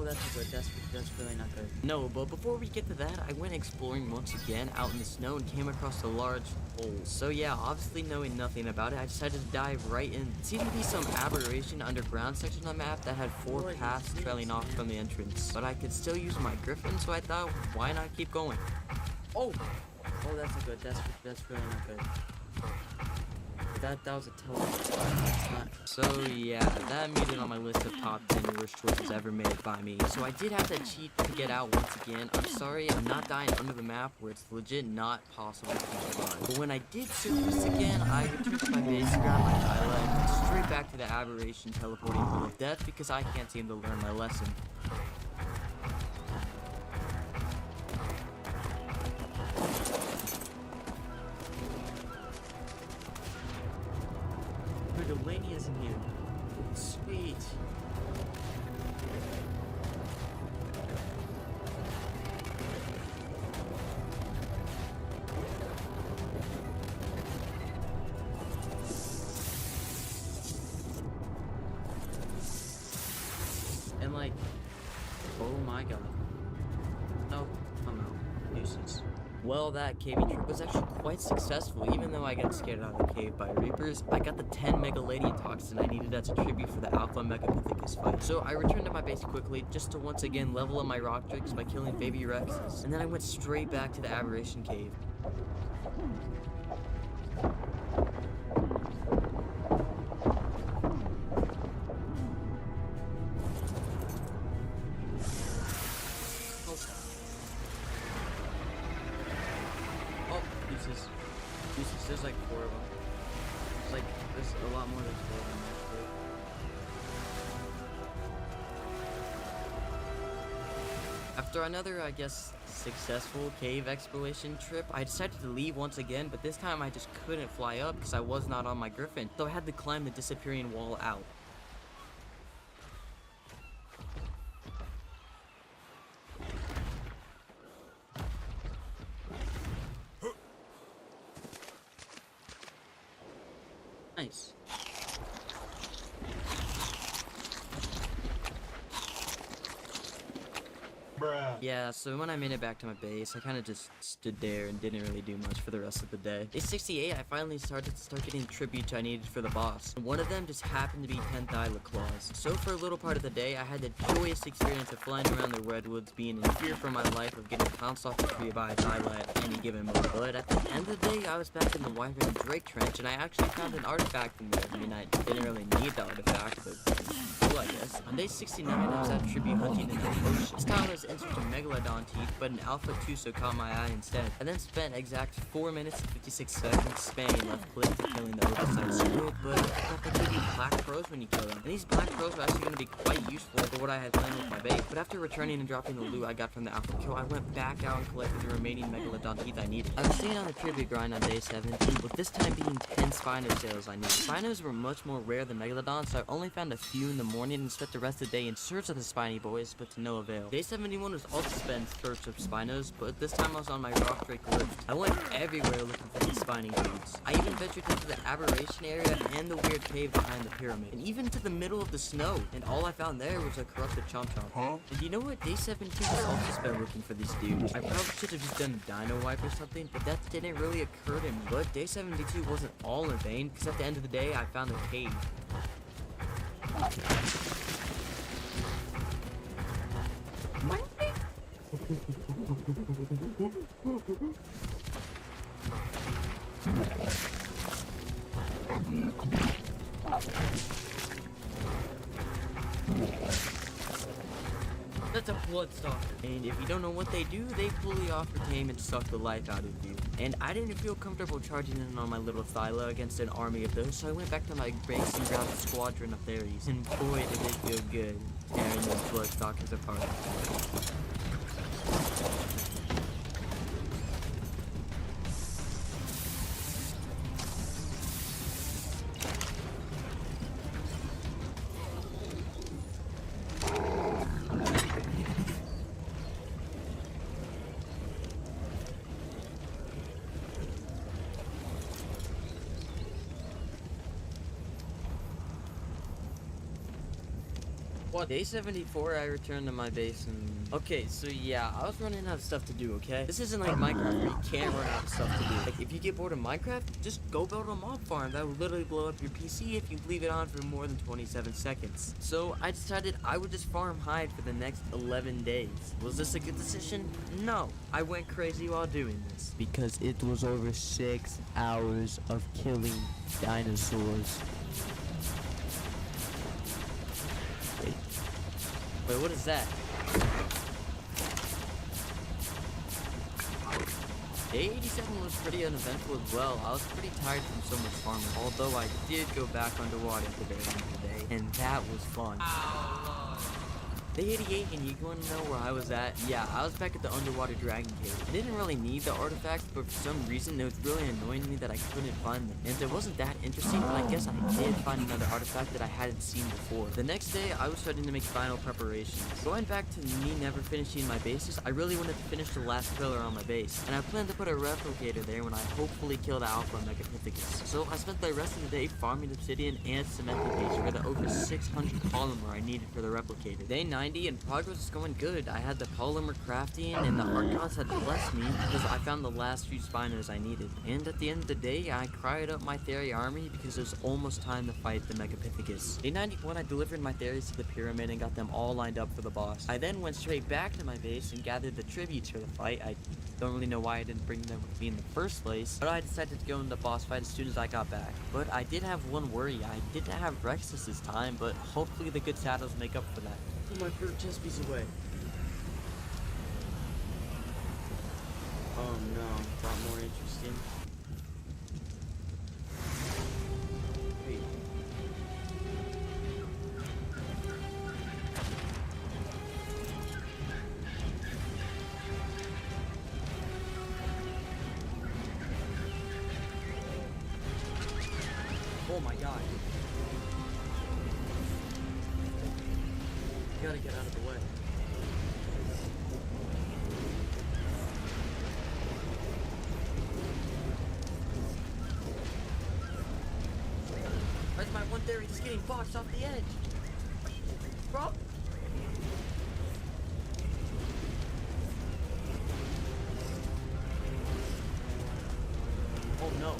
that's good. That's really not good. No, but before we get to that, I went exploring once again out in the snow and came across a large hole. So yeah, obviously knowing nothing about it, I decided to dive right in. It seemed to be some aberration underground section on the map that had 4 paths trailing off from the entrance. But I could still use my Griffin, so I thought, why not keep going? Oh, that's not good. That's really not good. that was a teleport. So yeah, that made it on my list of top 10 worst choices ever made by me. So I did have to cheat to get out once again. I'm sorry, I'm not dying under the map where it's legit not possible to survive. But when I did surface again, I returned to my base, grabbed my Kyla, and went straight back to the aberration teleporting pool of death because I can't seem to learn my lesson. Delania's in here. Sweet. And like, oh my god. No, I'm out. Nuisance. Well, that caving trip was actually quite successful. Even though I got scared out of the cave by Reapers, I got the 10 Mega Lady Toxin I needed as a tribute for the Alpha Megapithecus fight. So I returned to my base quickly, just to once again level up my rock tricks by killing baby Rexes. And then I went straight back to the Aberration Cave. There's like 4 of them. There's a lot more than 4 of them actually. After another, I guess, successful cave exploration trip, I decided to leave once again, but this time I just couldn't fly up because I was not on my Griffin, so I had to climb the disappearing wall out. Nice. Bruh. Yeah, so when I made it back to my base, I kind of just stood there and didn't really do much for the rest of the day. Day 68, I finally started getting tributes I needed for the boss. And one of them just happened to be 10th Eye Claws. So for a little part of the day, I had the joyous experience of flying around the redwoods, being in fear for my life of getting pounced off the tree by a Thyla at any given moment. But at the end of the day, I was back in the Wyvern and Drake Trench, and I actually found an artifact in there. I mean, I didn't really need the artifact, but cool, I guess. On day 69, I was out tribute hunting in the ocean. This time I was in search of Megalodon teeth, but an Alpha 2 so caught my eye instead. I then spent exact 4 minutes and 56 seconds spamming left click to killing the oversized squid, but I thought they could be black crows when you kill them. And these black crows were actually going to be quite useful for what I had planned with my bait. But after returning and dropping the loot I got from the Alpha kill, I went back out and collected the remaining Megalodon teeth I needed. I was staying on the tribute grind on day 17, with this time being 10 Spino sales I needed. Spinos were much more rare than Megalodon, so I only found a few in the morning and spent the rest of the day in search of the Spiny boys, but to no avail. Day 71 was also spent in search of Spinos, but this time I was on my Rock Drake lift. I went everywhere looking for these spiny dudes. I even ventured into the aberration area and the weird cave behind the pyramid, and even to the middle of the snow, and all I found there was a corrupted Chomp Chomp. Huh? And you know what? Day 17 was also spent looking for these dudes. I probably should have just done a dino wipe or something, but that didn't really occur to me. But day 72 wasn't all in vain, because at the end of the day, I found a cave. That's a Bloodstalker, and if you don't know what they do, they fully offer tame and suck the life out of you. And I didn't feel comfortable charging in on my little Thyla against an army of those, so I went back to my base and grabbed a squadron of fairies. And boy, did it feel good tearing those Bloodstalkers apart. What? Day 74, I returned to my base and... Okay, so yeah, I was running out of stuff to do, okay? This isn't like Minecraft where you can't run out of stuff to do. Like, if you get bored of Minecraft, just go build a mob farm. That would literally blow up your PC if you leave it on for more than 27 seconds. So I decided I would just farm hide for the next 11 days. Was this a good decision? No. I went crazy while doing this. Because it was over 6 hours of killing dinosaurs. Wait, what is that? Day 87 was pretty uneventful as well. I was pretty tired from so much farming, although I did go back underwater at the very end of the day, and that was fun. Day 88, and you want to know where I was at? Yeah, I was back at the underwater dragon cave. I didn't really need the artifacts, but for some reason it was really annoying me that I couldn't find them. And it wasn't that interesting, but I guess I did find another artifact that I hadn't seen before. The next day, I was starting to make final preparations. Going back to me never finishing my bases, I really wanted to finish the last pillar on my base, and I planned to put a replicator there when I hopefully kill the Alpha Megapithecus. So I spent the rest of the day farming obsidian and cementing base for the over 600 polymer I needed for the replicator. Day 90 and progress was going good. I had the polymer crafting and the ARK gods had blessed me because I found the last few spiners I needed. And at the end of the day, I cried up my Theory army because it was almost time to fight the Megapithecus. Day 91, I delivered my Theories to the pyramid and got them all lined up for the boss. I then went straight back to my base and gathered the tributes for the fight. I don't really know why I didn't bring them with me in the first place, but I decided to go into the boss fight as soon as I got back. But I did have one worry. I didn't have Rexus this time, but hopefully the good shadows make up for that. Put my fruit chest piece away. Oh no, got more interesting. Wait. Oh my god. You gotta get out of the way. Where's my one theory just getting boxed off the edge? Bro? Oh no.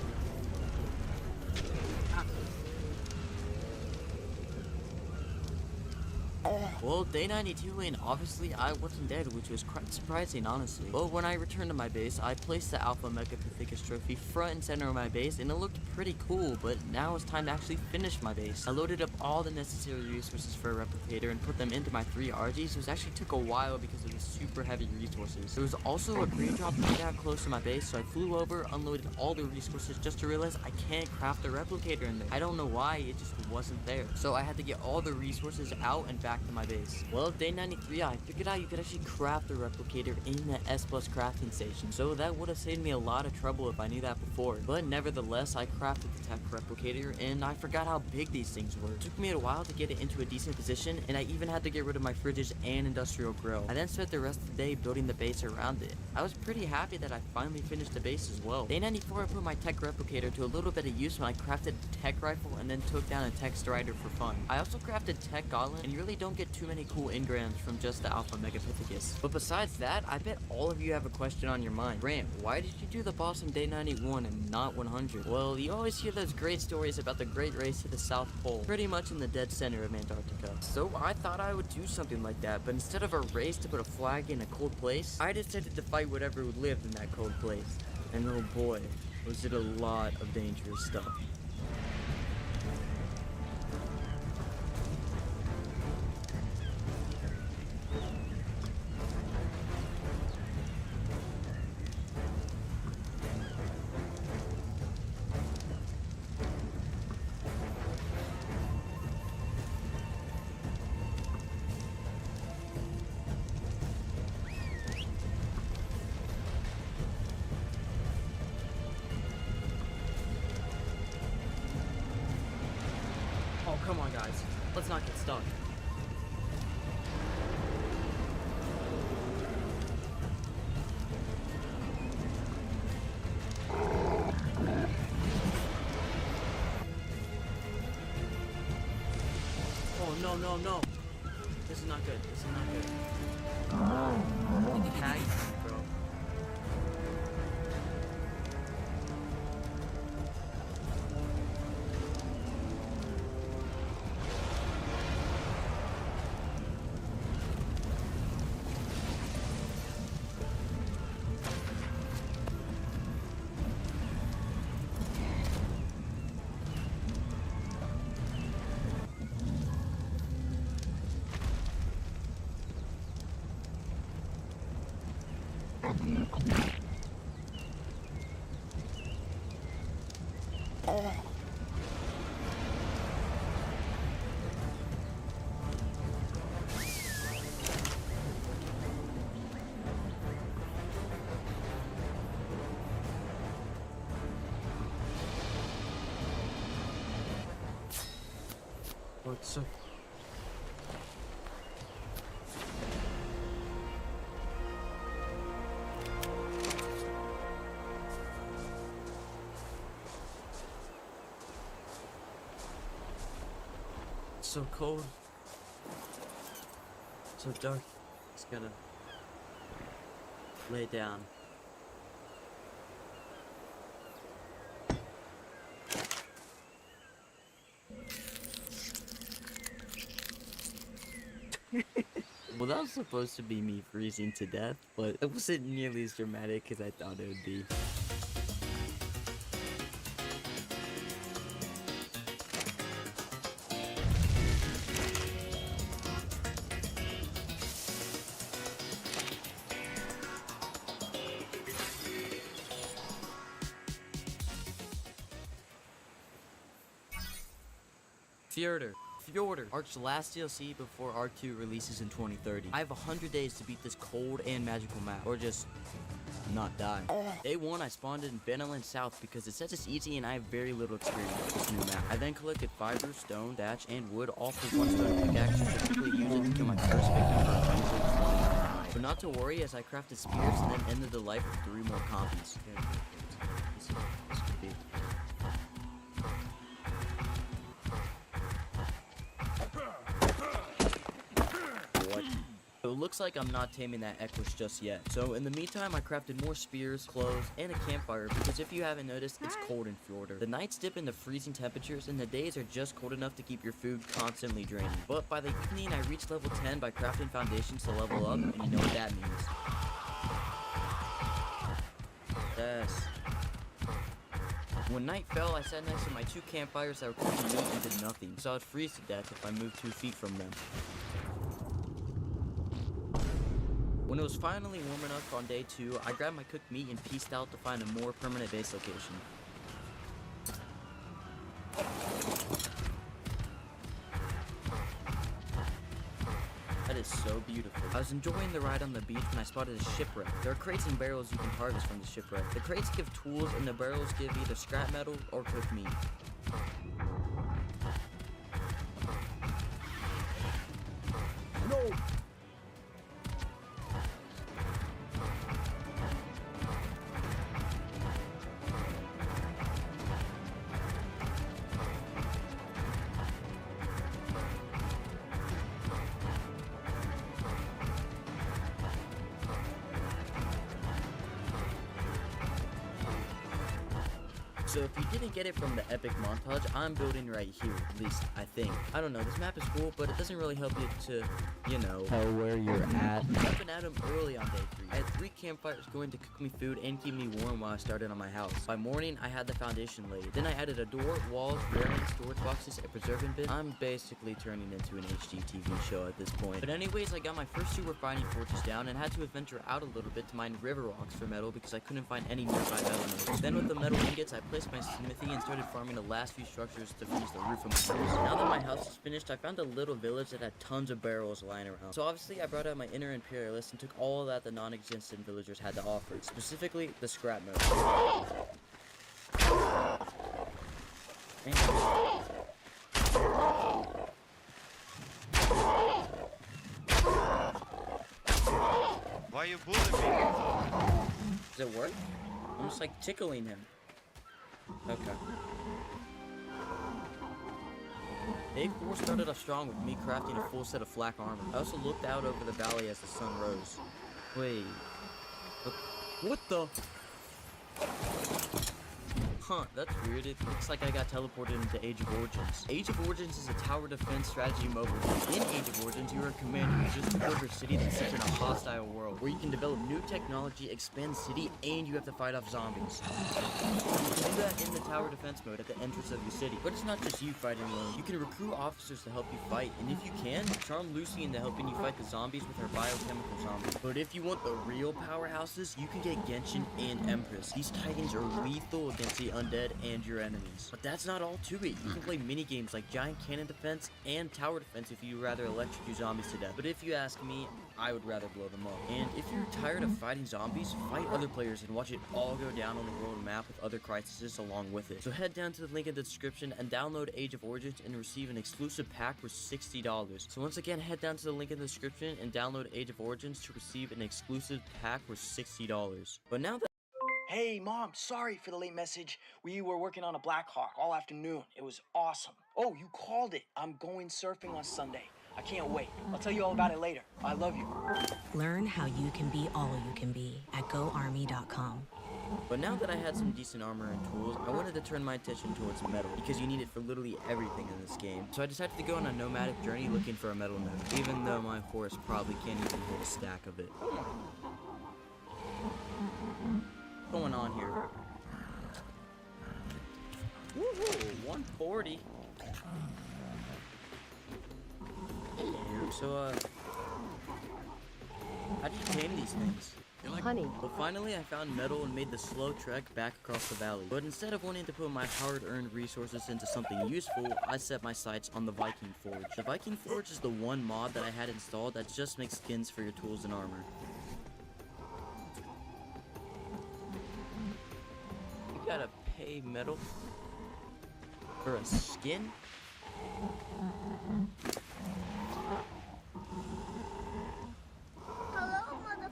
Well, day 92, and obviously I wasn't dead, which was quite surprising, honestly. Well, when I returned to my base, I placed the Alpha Megapithecus trophy front and center of my base, and it looked pretty cool, but now it's time to actually finish my base. I loaded up all the necessary resources for a replicator and put them into my 3 RGs, which actually took a while because of the super heavy resources. There was also a green drop right out close to my base, so I flew over, unloaded all the resources just to realize I can't craft a replicator in there. I don't know why, it just wasn't there. So I had to get all the resources out and back to my base. Well, day 93, I figured out you could actually craft a replicator in the S+ crafting station, so that would have saved me a lot of trouble if I knew that before. But nevertheless, I crafted the tech replicator, and I forgot how big these things were. It took me a while to get it into a decent position, and I even had to get rid of my fridges and industrial grill. I then spent the rest of the day building the base around it. I was pretty happy that I finally finished the base as well. Day 94, I put my tech replicator to a little bit of use when I crafted a tech rifle and then took down a tech strider for fun. I also crafted tech goblin, and you really don't get too many cool engrams from just the Alpha Megapithecus. But besides that, I bet all of you have a question on your mind. Grant, why did you do the boss on day 91 and not 100? Well, you always hear those great stories about the great race to the South Pole, pretty much in the dead center of Antarctica. So I thought I would do something like that, but instead of a race to put a flag in a cold place, I decided to fight whatever would live in that cold place. And oh boy, was it a lot of dangerous stuff. Oh, come on, guys. Let's not get stuck. Oh, no, no, no. is not good. This is not good. It tagged me, bro. What's up? It's so cold. So dark. Just gotta lay down. Well, that was supposed to be me freezing to death, but it wasn't nearly as dramatic as I thought it would be. Fjorder, ARK's last DLC before ARK 2 releases in 2030. I have 100 days to beat this cold and magical map, or just not die. Day 1, I spawned in Vanillin South because it says it's easy and I have very little experience with this new map. I then collected fiber, stone, thatch, and wood, all for 1 stone pickaxe, and typically use it to kill my first victim for eventually 29. But not to worry, as I crafted spears and then ended the life of 3 more compies. This could be. So it looks like I'm not taming that Equus just yet. So in the meantime, I crafted more spears, clothes, and a campfire because if you haven't noticed, it's cold in Fjordur. The nights dip into freezing temperatures and the days are just cold enough to keep your food constantly draining. But by the evening, I reached level 10 by crafting foundations to level up, and you know what that means. Yes. When night fell, I sat next to my 2 campfires that were cooking meat and did nothing, so I would freeze to death if I moved 2 feet from them. When it was finally warm enough on day 2, I grabbed my cooked meat and pieced out to find a more permanent base location. That is so beautiful. I was enjoying the ride on the beach when I spotted a shipwreck. There are crates and barrels you can harvest from the shipwreck. The crates give tools and the barrels give either scrap metal or cooked meat. No! So if you didn't get it from the epic montage, I'm building right here, at least I think. I don't know, this map is cool, but it doesn't really help you to, you know, tell where you're at. I went at him early on day 3. I had 3 campfires going to cook me food and keep me warm while I started on my house. By morning, I had the foundation laid. Then I added a door, walls, railing, storage boxes, a preserving bin. I'm basically turning into an HGTV show at this point. But anyways, I got my first 2 refining forges down and had to venture out a little bit to mine river rocks for metal because I couldn't find any nearby metal nodes. Then with the metal ingots, I placed my smithy and started farming the last few structures to finish the roof of my house. Now that my house is finished, I found a little village that had tons of barrels lying around. So obviously I brought out my inner imperialist and took all that the non-existent villagers had to offer, specifically the scrap metal. Why you bullying me? Does it work? I'm just like tickling him. Okay. Day 4 started off strong with me crafting a full set of flak armor. I also looked out over the valley as the sun rose. Wait. What the? Huh, that's weird. It looks like I got teleported into Age of Origins. Age of Origins is a tower defense strategy mobile game. In Age of Origins, you are a commander who just built a city that sits in a hostile world, where you can develop new technology, expand city, and you have to fight off zombies. You can do that in the tower defense mode at the entrance of your city. But it's not just you fighting alone. You can recruit officers to help you fight, and if you can, charm Lucy into helping you fight the zombies with her biochemical zombies. But if you want the real powerhouses, you can get Genshin and Empress. These titans are lethal against the undead and your enemies. But that's not all to it. You can play mini games like giant cannon defense and tower defense if you rather electrocute zombies to death. But if you ask me, I would rather blow them up. And if you're tired of fighting zombies, fight other players and watch it all go down on the world map with other crises along with it. So head down to the link in the description and download Age of Origins and receive an exclusive pack for $60. So once again, head down to the link in the description and download Age of Origins to receive an exclusive pack for $60. But now that Hey, Mom, sorry for the late message. We were working on a Black Hawk all afternoon. It was awesome. Oh, you called it. I'm going surfing on Sunday. I can't wait. I'll tell you all about it later. I love you. Learn how you can be all you can be at GoArmy.com. But now that I had some decent armor and tools, I wanted to turn my attention towards metal, because you need it for literally everything in this game. So I decided to go on a nomadic journey looking for a metal node, even though my horse probably can't even hold a stack of it. What's going on here? Woohoo! 140! So, how do you tame these things? Honey. But finally, I found metal and made the slow trek back across the valley. But instead of wanting to put my hard-earned resources into something useful, I set my sights on the Viking Forge. The Viking Forge is the one mod that I had installed that just makes skins for your tools and armor. You gotta pay metal for a skin?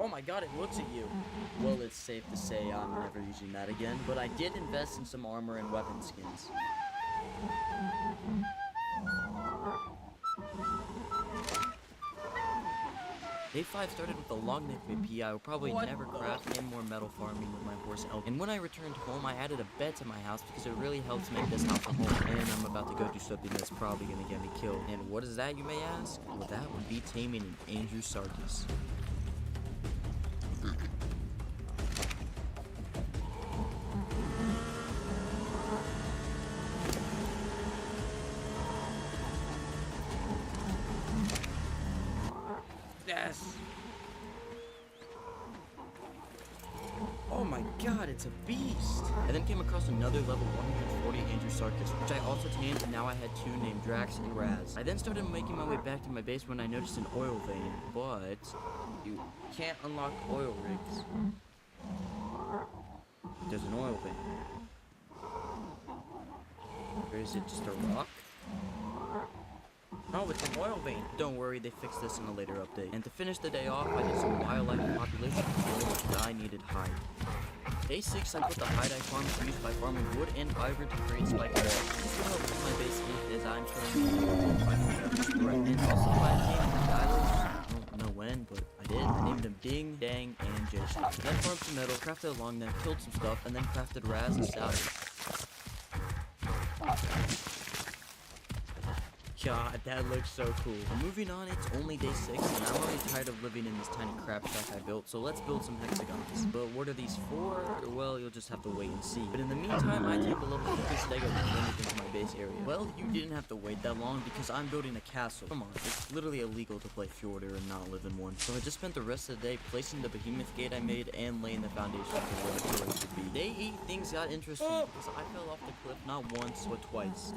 Oh my god, it looks at you. Well, it's safe to say I'm never using that again, but I did invest in some armor and weapon skins. Day 5 started with a long neck VP. I will probably never craft any more metal farming with my horse Elk. And when I returned home, I added a bed to my house because it really helps make this house a home. And I'm about to go do something that's probably gonna get me killed. And what is that, you may ask? Well, that would be taming an Andrew Sarkis. Yes. Oh my god, it's a beast! I then came across another level 140 Andrew Sarkis, which I also tamed, and now I had two named Drax and Raz. I then started making my way back to my base when I noticed an oil vein, but you can't unlock oil rigs. There's an oil vein. Or is it just a rock? No, it's an oil vein. Don't worry, they fixed this in a later update. And to finish the day off, I did some wildlife and population control, and I needed hide. Day 6, I put the hide I farmed to use by farming wood and fiber to create spike walls. This will help with my base heat as I'm trying to and also I named Dilos. I don't know when, but I did. I named them Ding, Dang, and Jason. Then farmed some metal, crafted a long neck, killed some stuff, and then crafted Raz and Sally. God, that looks so cool. But moving on, it's only day 6, and I'm already tired of living in this tiny crap shack I built, so let's build some hexagons. But what are these for? Well, you'll just have to wait and see. But in the meantime, I tamed a level 50 stego that went into my base area. Well, you didn't have to wait that long because I'm building a castle. Come on, it's literally illegal to play Fjorder and not live in one. So I just spent the rest of the day placing the behemoth gate I made and laying the foundation for where the pillars would be. Day 8, things got interesting because I fell off the cliff not once, but twice.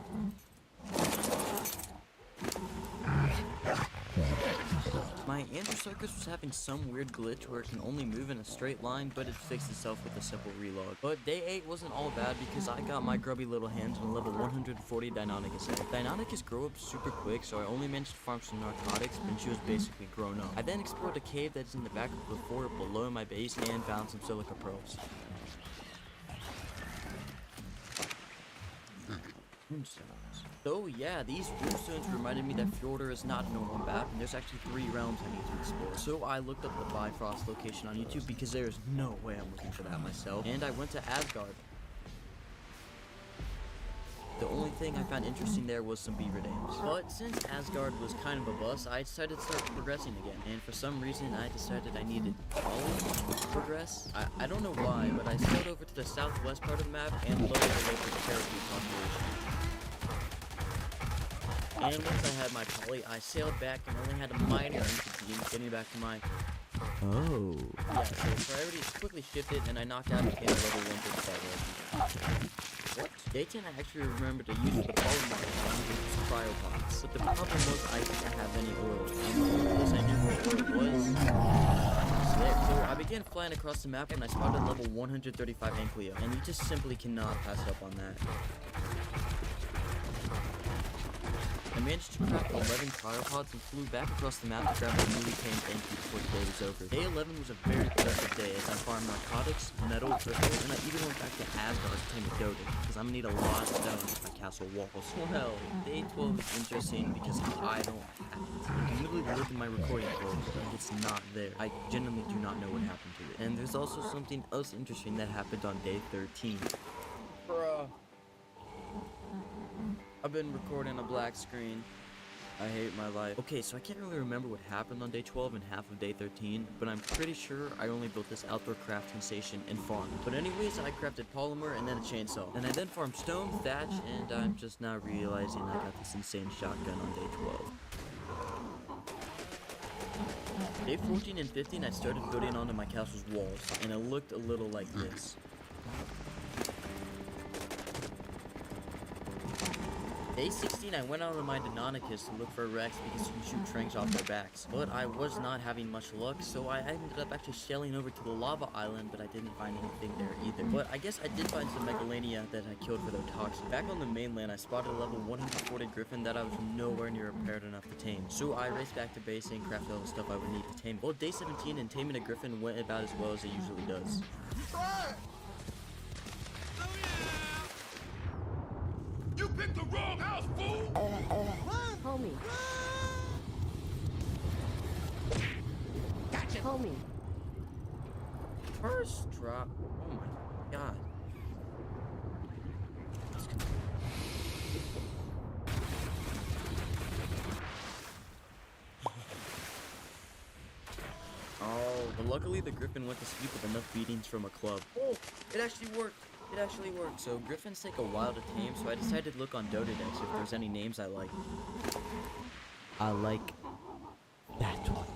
My Andrew Sarkis was having some weird glitch where it can only move in a straight line, but it fixed itself with a simple relog. But day 8 wasn't all bad because I got my grubby little hands on a level 140 Deinonychus egg. Deinonychus grow up super quick, so I only managed to farm some narcotics when she was basically grown up. I then explored a cave that's in the back of the fort below my base and found some silica pearls. Runestones. So yeah, these runestones reminded me that Fjordur is not a normal map, and there's actually 3 realms I need to explore. So I looked up the Bifrost location on YouTube because there's no way I'm looking for that myself. And I went to Asgard. The only thing I found interesting there was some beaver dams. But since Asgard was kind of a bust, I decided to start progressing again. And for some reason, I decided I needed to progress. I don't know why, but I sailed over to the southwest part of the map and lowered the local Cherokee population. And once I had my poly, I sailed back and only had a minor inconvenience getting back to my... Oh. Yeah, so priorities quickly shifted and I knocked out the king level 135. What? Day 10 I actually remembered to use the polymer cryopods, but the problem was I didn't have any oil, and because I knew where oil was, so I began flying across the map and I spotted level 135 Ankleo, and you just simply cannot pass up on that. I managed to craft 11 cryopods and flew back across the map to grab a newly tamed Anki before the day was over. Day 11 was a very productive day as I farmed narcotics, metal, crystals, and I even went back to Asgard to tame a Doden, because I'm gonna need a lot of stone for my castle walls. Well, day 12 is interesting because I don't have it. I can literally look in my recording folder, but it's not there. I genuinely do not know what happened to it. And there's also something else interesting that happened on day 13. Bruh. I've been recording a black screen. I hate my life. Okay, so I can't really remember what happened on day 12 and half of day 13, but I'm pretty sure I only built this outdoor crafting station and farm. But anyways, I crafted polymer and then a chainsaw. And I then farmed stone, thatch, and I'm just now realizing I got this insane shotgun on day 12. Day 14 and 15, I started building onto my castle's walls, and it looked a little like this. Day 16, I went out on my Deinonychus to look for wrecks because you can shoot tranks off their backs. But I was not having much luck, so I ended up actually sailing over to the lava island, but I didn't find anything there either. But I guess I did find some Megalania that I killed for their toxin. Back on the mainland, I spotted a level 140 griffin that I was nowhere near prepared enough to tame. So I raced back to base and crafted all the stuff I would need to tame. Well, day 17 and taming a griffin went about as well as it usually does. You picked the wrong house, fool! Homie. Gotcha! Homie. First drop. Oh my god. Oh, but luckily the griffin went to sleep with enough beatings from a club. Oh, it actually worked. It actually worked. So griffins take a while to tame, so I decided to look on Dodedex if there's any names I like. I like that one.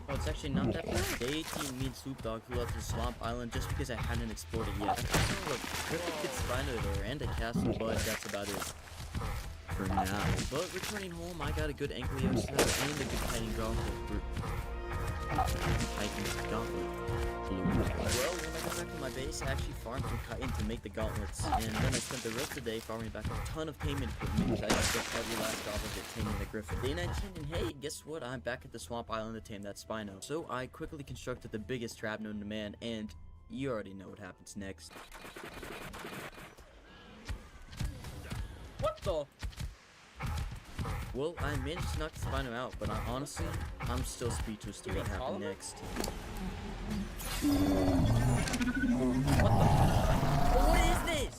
Oh, it's actually not that bad. Day 18, me and Swoop Dog flew out to the Swamp Island just because I hadn't explored it yet. I found a perfect good spino there and a castle, but that's about it. For now. But returning home, I got a good Ankleo set and a good Titan Gauntlet. Titan Gauntlet. Well, when I got back to my base, I actually farmed some chitin to make the gauntlets, and then I spent the rest of the day farming back a ton of taming equipment because I just spent every last drop of it taming the griffin. Day 19, and hey, guess what? I'm back at the Swamp Island to tame that Spino. So I quickly constructed the biggest trap known to man, and you already know what happens next. What the? Well, I managed to knock the Spino out, but honestly, I'm still speechless to what happened next. What the? What is this?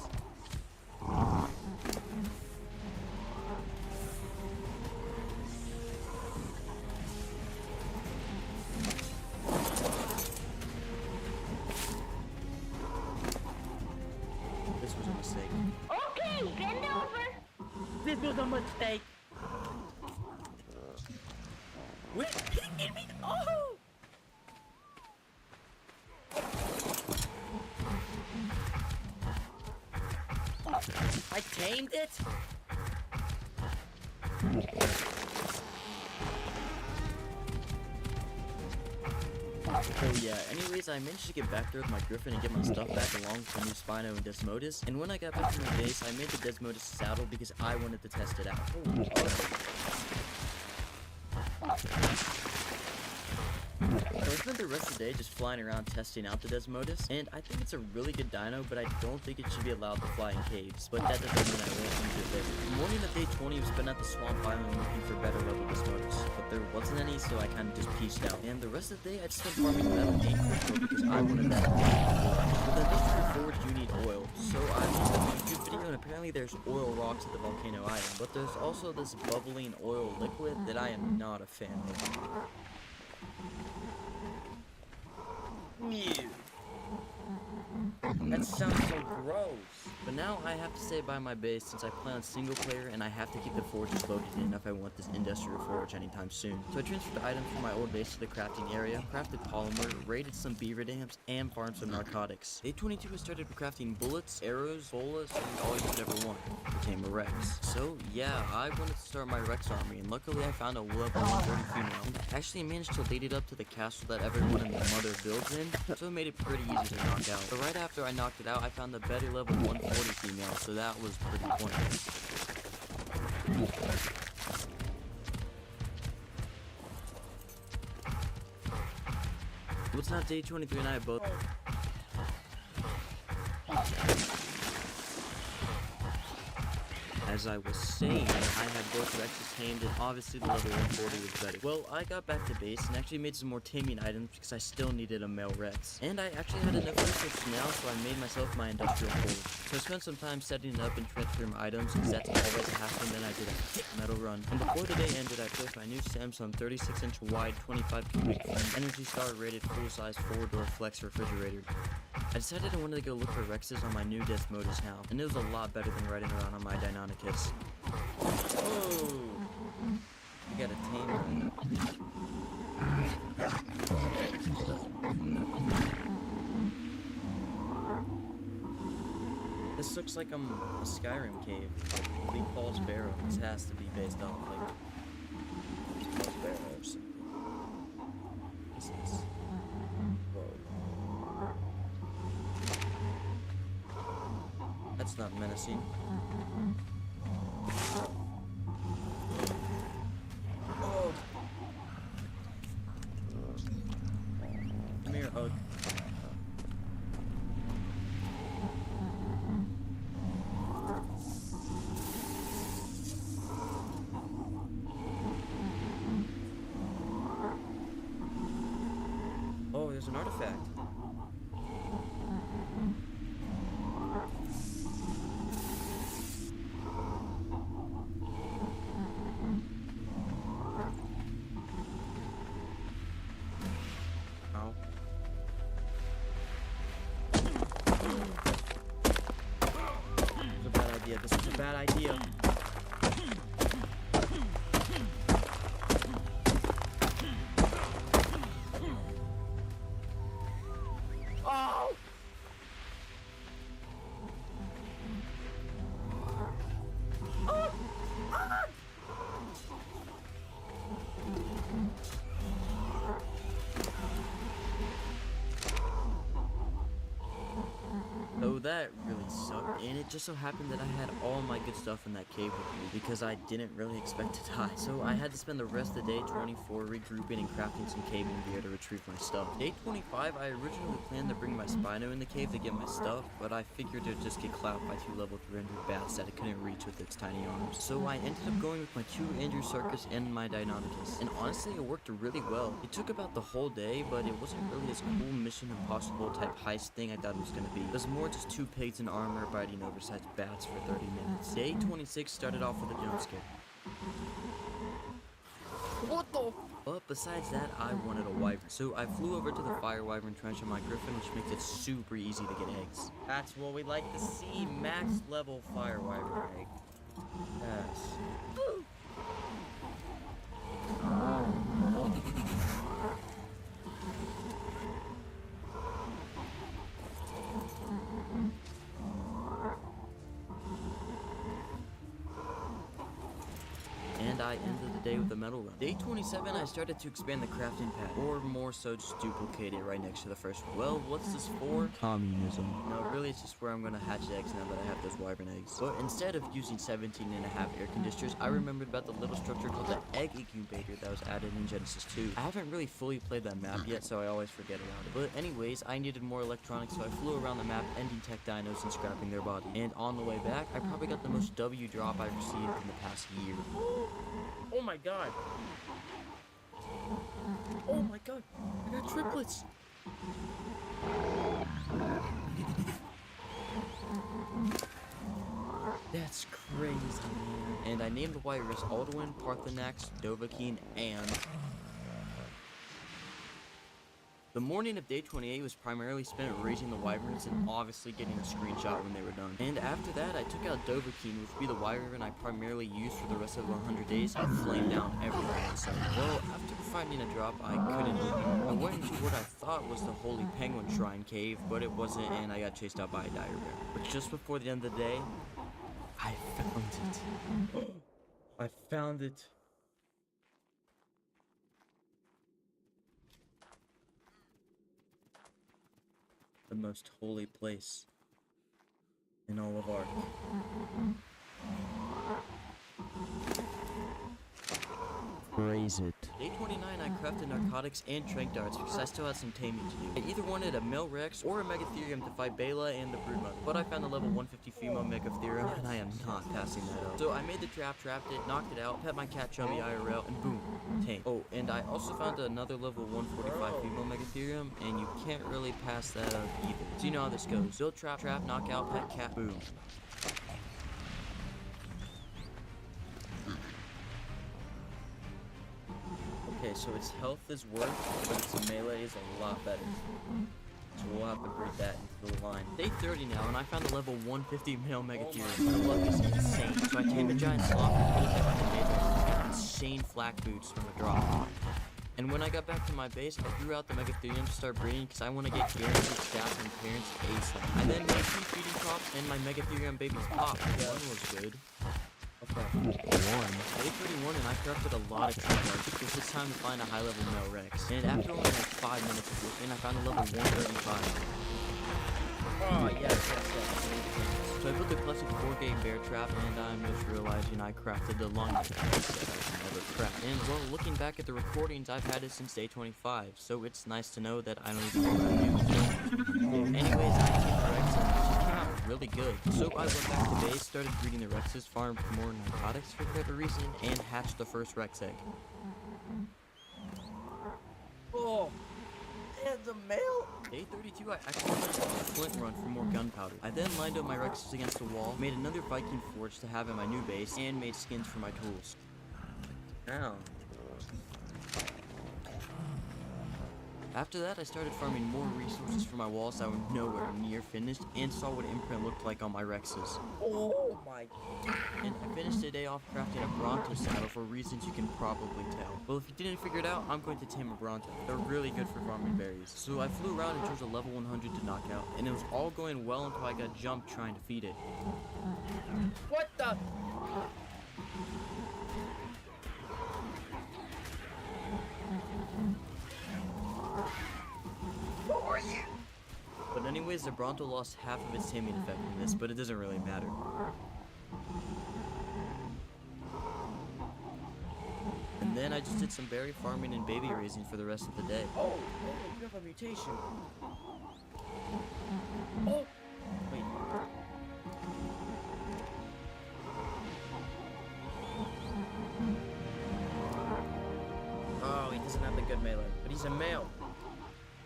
This was a mistake. Okay, bend over. This was a mistake. Wait, he didn't get me. Oh! I tamed it? So yeah, anyways, I managed to get back there with my griffin and get my stuff back along with the new Spino and Desmodus. And when I got back to my base, I made the Desmodus saddle because I wanted to test it out. spent the rest of the day just flying around testing out the Desmodus, and I think it's a really good dino, but I don't think it should be allowed to fly in caves, but that doesn't mean I won't use it later. The morning of day 20 was spent at the swamp island looking for better level Desmodus, but there wasn't any, so I kind of just peaced out. And the rest of the day I just spent farming metal and crystal because I wanted that. With an industrial forge you need oil, so I looked at a YouTube video and apparently there's oil rocks at the volcano island, but there's also this bubbling oil liquid that I am not a fan of. Ew. That sounds so gross. But now I have to stay by my base since I play on single player and I have to keep the forges loaded in if I want this industrial forge anytime soon. So I transferred items from my old base to the crafting area, crafted polymer, raided some beaver dams, and farmed some narcotics. Day 22 I started crafting bullets, arrows, bolas, and all you could ever want. Became a Rex. So yeah, I wanted to start my Rex army, and luckily I found a level 130 female. And actually managed to lead it up to the castle that everyone in the mother builds in, so it made it pretty easy to knock out. But right after I knocked it out, I found a better level 140 female, so that was pretty pointless. What's not day 23 and I both... As I was saying, I had both Rexes tamed, and obviously the level 140 was better. Well, I got back to base and actually made some more taming items because I still needed a male Rex. And I actually had enough research now, so I made myself my industrial forge. So I spent some time setting it up and transferring my items because that's always a hassle, and then I did a thick metal run. And before the day ended, I placed my new Samsung 36-inch wide 25 cubic Energy Star rated full-size 4-door flex refrigerator. I decided I wanted to go look for Rexes on my new Desmodus now, and it was a lot better than riding around on my Deinonychus. Oh! You gotta tame one. This looks like a Skyrim cave. Big Falls Barrow. This has to be based off like Falls Barrow or something. What's this? Whoa. That's not menacing. Oh. Come here, Ugg. Oh, there's an artifact. This is a bad idea. Oh! Oh, that really sucked, and it just so happened that I had all my good stuff in that cave with me because I didn't really expect to die. So I had to spend the rest of the day 24 regrouping and crafting some caving gear to retrieve my stuff. Day 25, I originally planned to bring my Spino in the cave to get my stuff, but I figured it'd just get clout by 2 level 300 bats that it couldn't reach with its tiny arms. So I ended up going with my 2 Andrew Circus and my Deinonychus, and honestly it worked really well. It took about the whole day, but it wasn't really this cool Mission Impossible type heist thing I thought it was going to be. It was more just 2 pigs in armor biting oversized bats for 30 minutes. Day 26 started off with a jump scare. What the? But besides that, I wanted a wyvern. So I flew over to the fire wyvern trench on my griffin, which makes it super easy to get eggs. That's what we like to see, max level fire wyvern egg. Yes. and I ended the day with a medal run. Day 27, I started to expand the crafting pad, or more so just duplicate it right next to the first one. Well, what's this for? Communism. No, really it's just where I'm gonna hatch eggs now that I have those wyvern eggs. But instead of using 17.5 air conditioners, I remembered about the little structure called the egg incubator that was added in Genesis 2. I haven't really fully played that map yet, so I always forget about it. But anyways, I needed more electronics, so I flew around the map ending tech dinos and scrapping their body. And on the way back, I probably got the most W drop I've received in the past year. Oh my god! Oh my god! I got triplets! That's crazy, man. And I named the Wyvers Alduin, Parthenax, Dovahkiin, and... The morning of day 28 was primarily spent raising the wyverns and obviously getting a screenshot when they were done. And after that, I took out Dovahkiin, which would be the wyvern I primarily used for the rest of the 100 days, and flamed down everything in sight. Well, after finding a drop I couldn't open, I went into what I thought was the Holy Penguin Shrine cave, but it wasn't, and I got chased out by a dire bear. But just before the end of the day, I found it. I found it. The most holy place in all of ARK. Praise it. Day 29, I crafted narcotics and trank darts because I still had some taming to do. I either wanted a male Rex or a Megatherium to fight Bela and the Broodmother, but I found a level 150 female Megatherium and I am not passing that up. So I made the trap, trapped it, knocked it out, pet my cat Chubby IRL, and boom, tame. Oh, and I also found another level 145 female Megatherium, and you can't really pass that up either. So you know how this goes. Build trap, trap, knock out, pet cat, boom. Okay, so its health is worse, but its melee is a lot better. So we'll have to breed that into the line. Day 30 now, and I found a level 150 male Megatherium. My luck is insane. So I tamed a giant sloth and put it there and made those insane flak boots from a drop. And when I got back to my base, I threw out the Megatherium to start breeding because I want to get guaranteed stats from parents ASAP. I then made 2 feeding crops and my Megatherium babies popped. One was good. Okay. Day 31, and I crafted a lot of tree marks because it's time to find a high-level male Rex. And after only like 5 minutes of looking, I found a level 135. Oh, yes. So I built a classic 4-game bear trap, and I'm just realizing I crafted the longest that I've never crafted. And well, looking back at the recordings, I've had it since day 25, so it's nice to know that I don't even know what I'm doing. Anyways, I came to Rex, and she came out really good. So I went back to base, started breeding the Rexes, farmed more narcotics for whatever reason, and hatched the first Rex egg. Oh! And the male! Day 32, I actually went to a flint run for more gunpowder. I then lined up my Rexes against the wall, made another Viking forge to have in my new base, and made skins for my tools. Ow. After that, I started farming more resources for my walls that were nowhere near finished, and saw what imprint looked like on my Rexes. Oh my god. And I finished the day off crafting a Bronto saddle for reasons you can probably tell. Well, if you didn't figure it out, I'm going to tame a Bronto. They're really good for farming berries. So I flew around and chose a level 100 to knock out, and it was all going well until I got jumped trying to feed it. What the? But anyways, the Bronto lost half of its taming effectiveness, but it doesn't really matter. And then I just did some berry farming and baby raising for the rest of the day. Oh, you have a mutation. Oh, wait. Oh, he doesn't have the good melee, but he's a male.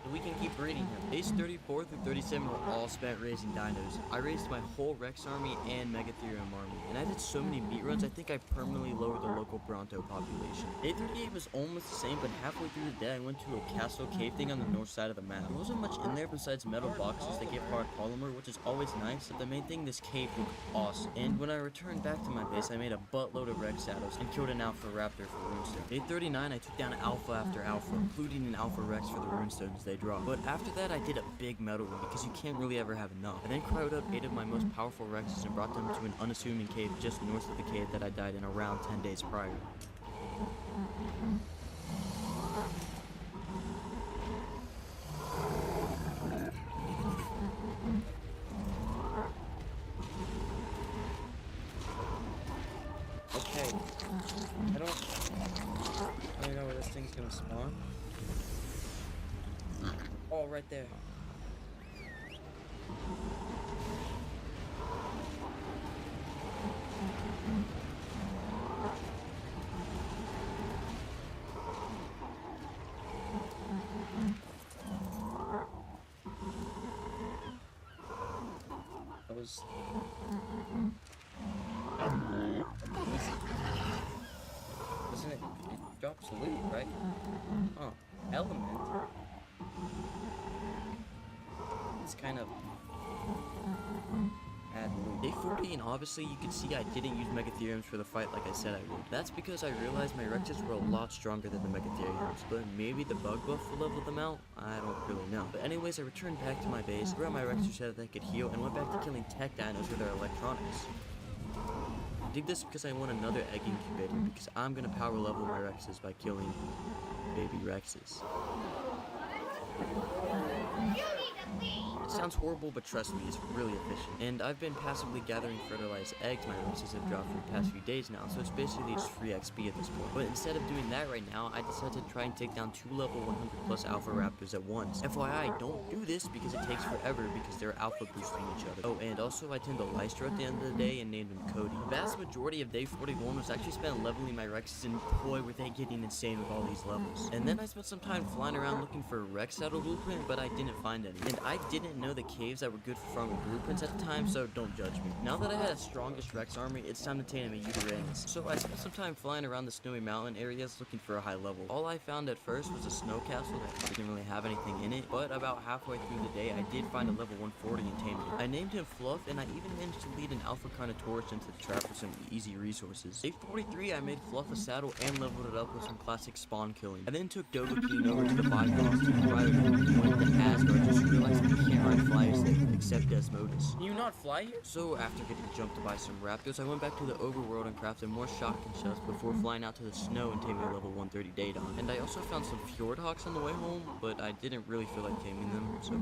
So we can keep breeding him. Days 34 through 37 were all spent raising dinos. I raised my whole Rex army and Megatherium army, and I did so many beat runs I think I permanently lowered the local Bronto population. Day 38 was almost the same, but halfway through the day I went to a castle cave thing on the north side of the map. There wasn't much in there besides metal boxes that give hard polymer, which is always nice, but the main thing, this cave looked awesome. And when I returned back to my base, I made a buttload of Rex saddles and killed an Alpha Raptor for runestone. Day 39, I took down Alpha after Alpha, including an Alpha Rex for the runestones they dropped. But after that, I did a big metal run because you can't really ever have enough. I then crowed up 8 of my most powerful Rexes and brought them to an unassuming cave just north of the cave that I died in around 10 days prior. Okay, I don't know where this thing's gonna spawn. Oh, right there. That was... Doesn't it drops loot, right? Oh, element. It's kind of add loot. Day 40, and obviously you can see I didn't use Megatheriums for the fight like I said I would. That's because I realized my Rexes were a lot stronger than the Megatheriums, but maybe the bug buff will level them out? I don't really know. But anyways, I returned back to my base, grabbed my Rexes so that they could heal, and went back to killing tech dinos with their electronics. I did this because I want another egg incubator, because I'm gonna power level my Rexes by killing baby Rexes. It sounds horrible, but trust me, it's really efficient. And I've been passively gathering fertilized eggs my Rexes have dropped for the past few days now, so it's basically just free XP at this point. But instead of doing that right now, I decided to try and take down 2 level 100 plus alpha raptors at once. FYI, don't do this because it takes forever because they're alpha boosting each other. Oh, and also I tamed a Lystra at the end of the day and named him Cody. The vast majority of day 41 was actually spent leveling my Rexes, and boy were they getting insane with all these levels. And then I spent some time flying around looking for a Rex saddle blueprint, but I didn't find any. And I didn't know the caves that were good for farming blueprints at the time, so don't judge me. Now that I had a strongest Rex army, it's time to tame a Uranus. So I spent some time flying around the snowy mountain areas looking for a high level. All I found at first was a snow castle that didn't really have anything in it, but about halfway through the day I did find a level 140 and tamed it. I named him Fluff, and I even managed to lead an Alpha Carnotaurus into the trap for some easy resources. Day 43 I made Fluff a saddle and leveled it up with some classic spawn killing. I then took Dovahkiin over to the bypass to rather than point the Asgard, just realized he can't ride flyers there, except Desmodus. Can you not fly here? So after getting jumped to buy some raptors, I went back to the overworld and crafted more shotgun shells before flying out to the snow and taming a level 130 Daedon. And I also found some Fjord Hawks on the way home, but I didn't really feel like taming them, so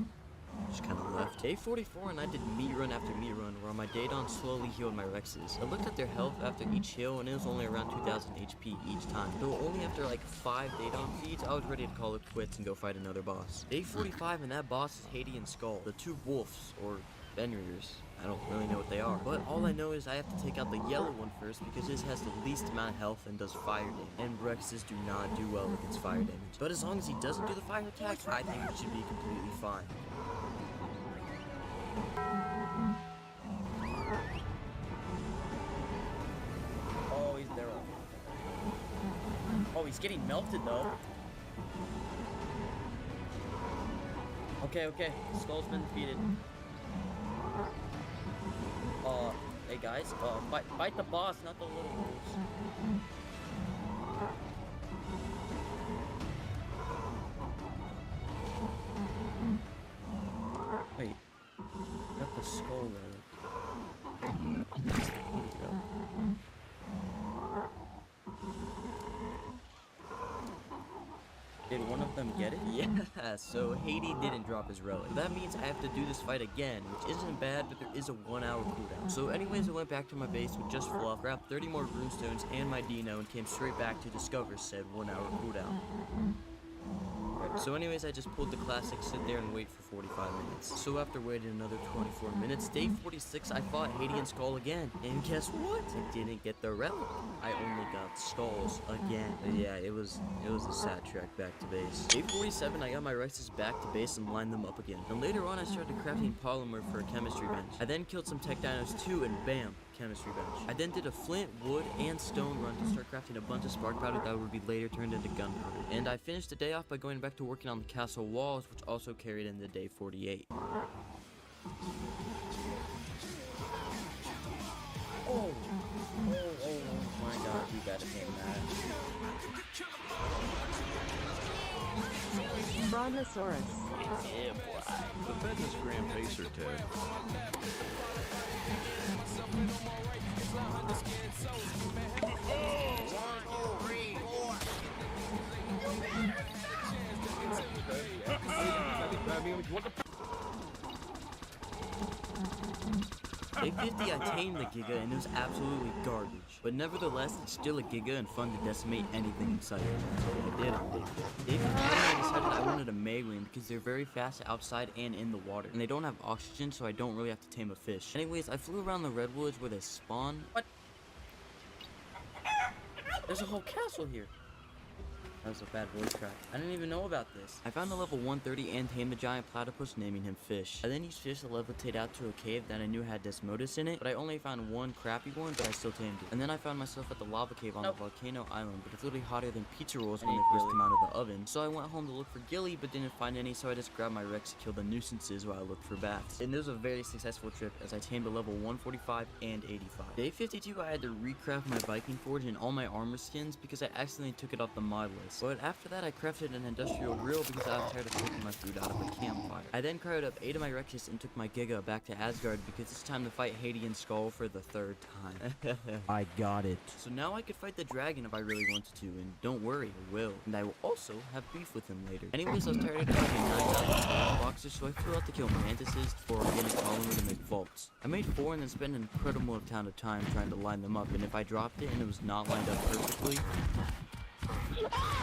just kind of left. Day 44 and I did meat run after meat run, where my Daedon slowly healed my Rexes. I looked at their health after each heal, and it was only around 2000 HP each time. Though only after like 5 Daedon feeds, I was ready to call it quits and go fight another boss. Day 45 and that boss is Haiti and Skull, the 2 wolves, or Fenrir's. I don't really know what they are, but all I know is I have to take out the yellow one first because this has the least amount of health and does fire damage, and Rexes do not do well against fire damage. But as long as he doesn't do the fire attacks, I think it should be completely fine. Oh, he's there. Oh, he's getting melted though. Okay, Skull's been defeated. Hey guys, fight the boss, not the little wolves. Wait, got the skull there. Did one of them get it? Yeah, so Haiti didn't drop his relic. That means I have to do this fight again, which isn't bad, but there is a 1 hour cooldown. So anyways, I went back to my base with just Fluff, grabbed 30 more runestones and my Dino, and came straight back to discover said 1 hour cooldown. So anyways, I just pulled the classic sit there and wait for 45 minutes. So after waiting another 24 minutes, day 46, I fought Haiti and Skull again. And guess what? I didn't get the relic. I only got skulls again. But yeah, it was a sad trek back to base. Day 47, I got my Rexes back to base and lined them up again. And later on, I started crafting polymer for a chemistry bench. I then killed some tech dinos too, and bam, chemistry bench. I then did a flint, wood, and stone run to start crafting a bunch of spark powder that would be later turned into gunpowder. And I finished the day off by going back to working on the castle walls, which also carried into day 48. Oh my god, you gotta name that. Brontosaurus. Defend this Grand Pacer, Ted. Day 50, I tamed the Giga and it was absolutely garbage. But nevertheless, it's still a Giga and fun to decimate anything in sight. So I did on Day 50. Day 51, I decided I wanted a Maywin because they're very fast outside and in the water. And they don't have oxygen, so I don't really have to tame a fish. Anyways, I flew around the redwoods where they spawn. What? There's a whole castle here. That was a bad voice crack. I didn't even know about this. I found a level 130 and tamed a giant platypus, naming him Fish. I then used Fish to levitate out to a cave that I knew had Desmodus in it, but I only found one crappy one, but I still tamed it. And then I found myself at the lava cave on the volcano island, but it's literally hotter than pizza rolls when they first come out of the oven. So I went home to look for Gilly, but didn't find any, so I just grabbed my Rex to kill the nuisances while I looked for bats. And it was a very successful trip, as I tamed a level 145 and 85. Day 52, I had to recraft my Viking forge and all my armor skins because I accidentally took it off the mod list. But after that, I crafted an industrial grill because I was tired of cooking my food out of a campfire. I then cryoed up 8 of my Rexes and took my Giga back to Asgard because it's time to fight Haiti and Skull for the 3rd time. I got it. So now I could fight the dragon if I really wanted to, and don't worry, I will. And I will also have beef with him later. Anyways, I was tired of having 9,000 boxes, so I flew out to kill mantises for organic colony to make vaults. I made 4 and then spent an incredible amount of time trying to line them up, and if I dropped it and it was not lined up perfectly,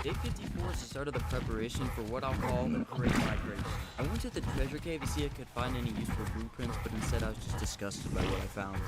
Day 54 is the start of the preparation for what I'll call the Great Migration. I went to the treasure cave to see if I could find any useful blueprints, but instead I was just disgusted by what I found.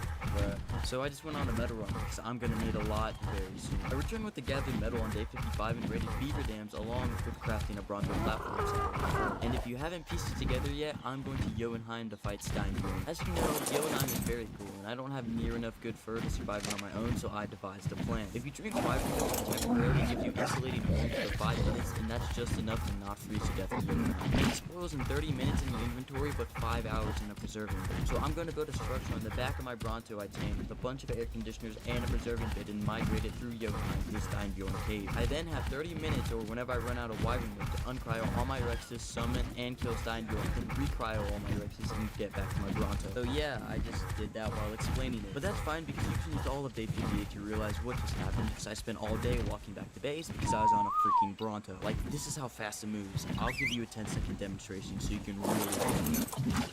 So I just went on a metal run, because I'm gonna need a lot very soon. I returned with the gathered metal on day 55 and raided beaver dams along with crafting a bronto platform set. And if you haven't pieced it together yet, I'm going to Jotunheim to fight Steinbjorn. As you know, Jotunheim is very cool, and I don't have near enough good fur to survive it on my own, so I devised a plan. If you drink wyvern milk, it temporarily gives you insulating warmth for 5 minutes, and that's just enough to not freeze to death in Jotunheim. And it spoils in 30 minutes in the inventory, but 5 hours in a preserving bin. So I'm going to build a structure on the back of my Bronto I tamed with a bunch of air conditioners and a preserving bin and migrate it through Jotunheim to the Steinbjorn cave. I then have 30 minutes, or whenever I run out of wyvern milk, to uncryo all my Rexes, summon and kill Steinbjorn, then recryo all my Rexes and get back to my Bronto. So yeah, I just did that while explaining it. But that's fine because you can use all of day 50 if you realize what just happened, because I spent all day walking back to base because I was on a freaking Bronto. Like, this is how fast it moves. I'll give you a 10-second demonstration so you can really...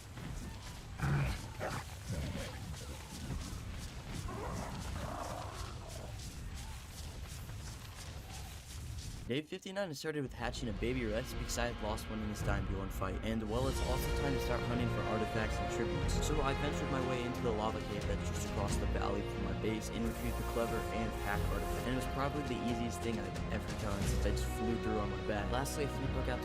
Day 59 I started with hatching a baby Rex because I had lost one in the Steinbjorn fight, and well, it's also time to start hunting for artifacts and tributes. So I ventured my way into the lava cave that's just across the valley from my base and retrieved the clever and pack artifact. And it was probably the easiest thing I've ever done since I just flew through on my back. Lastly, I flew back out to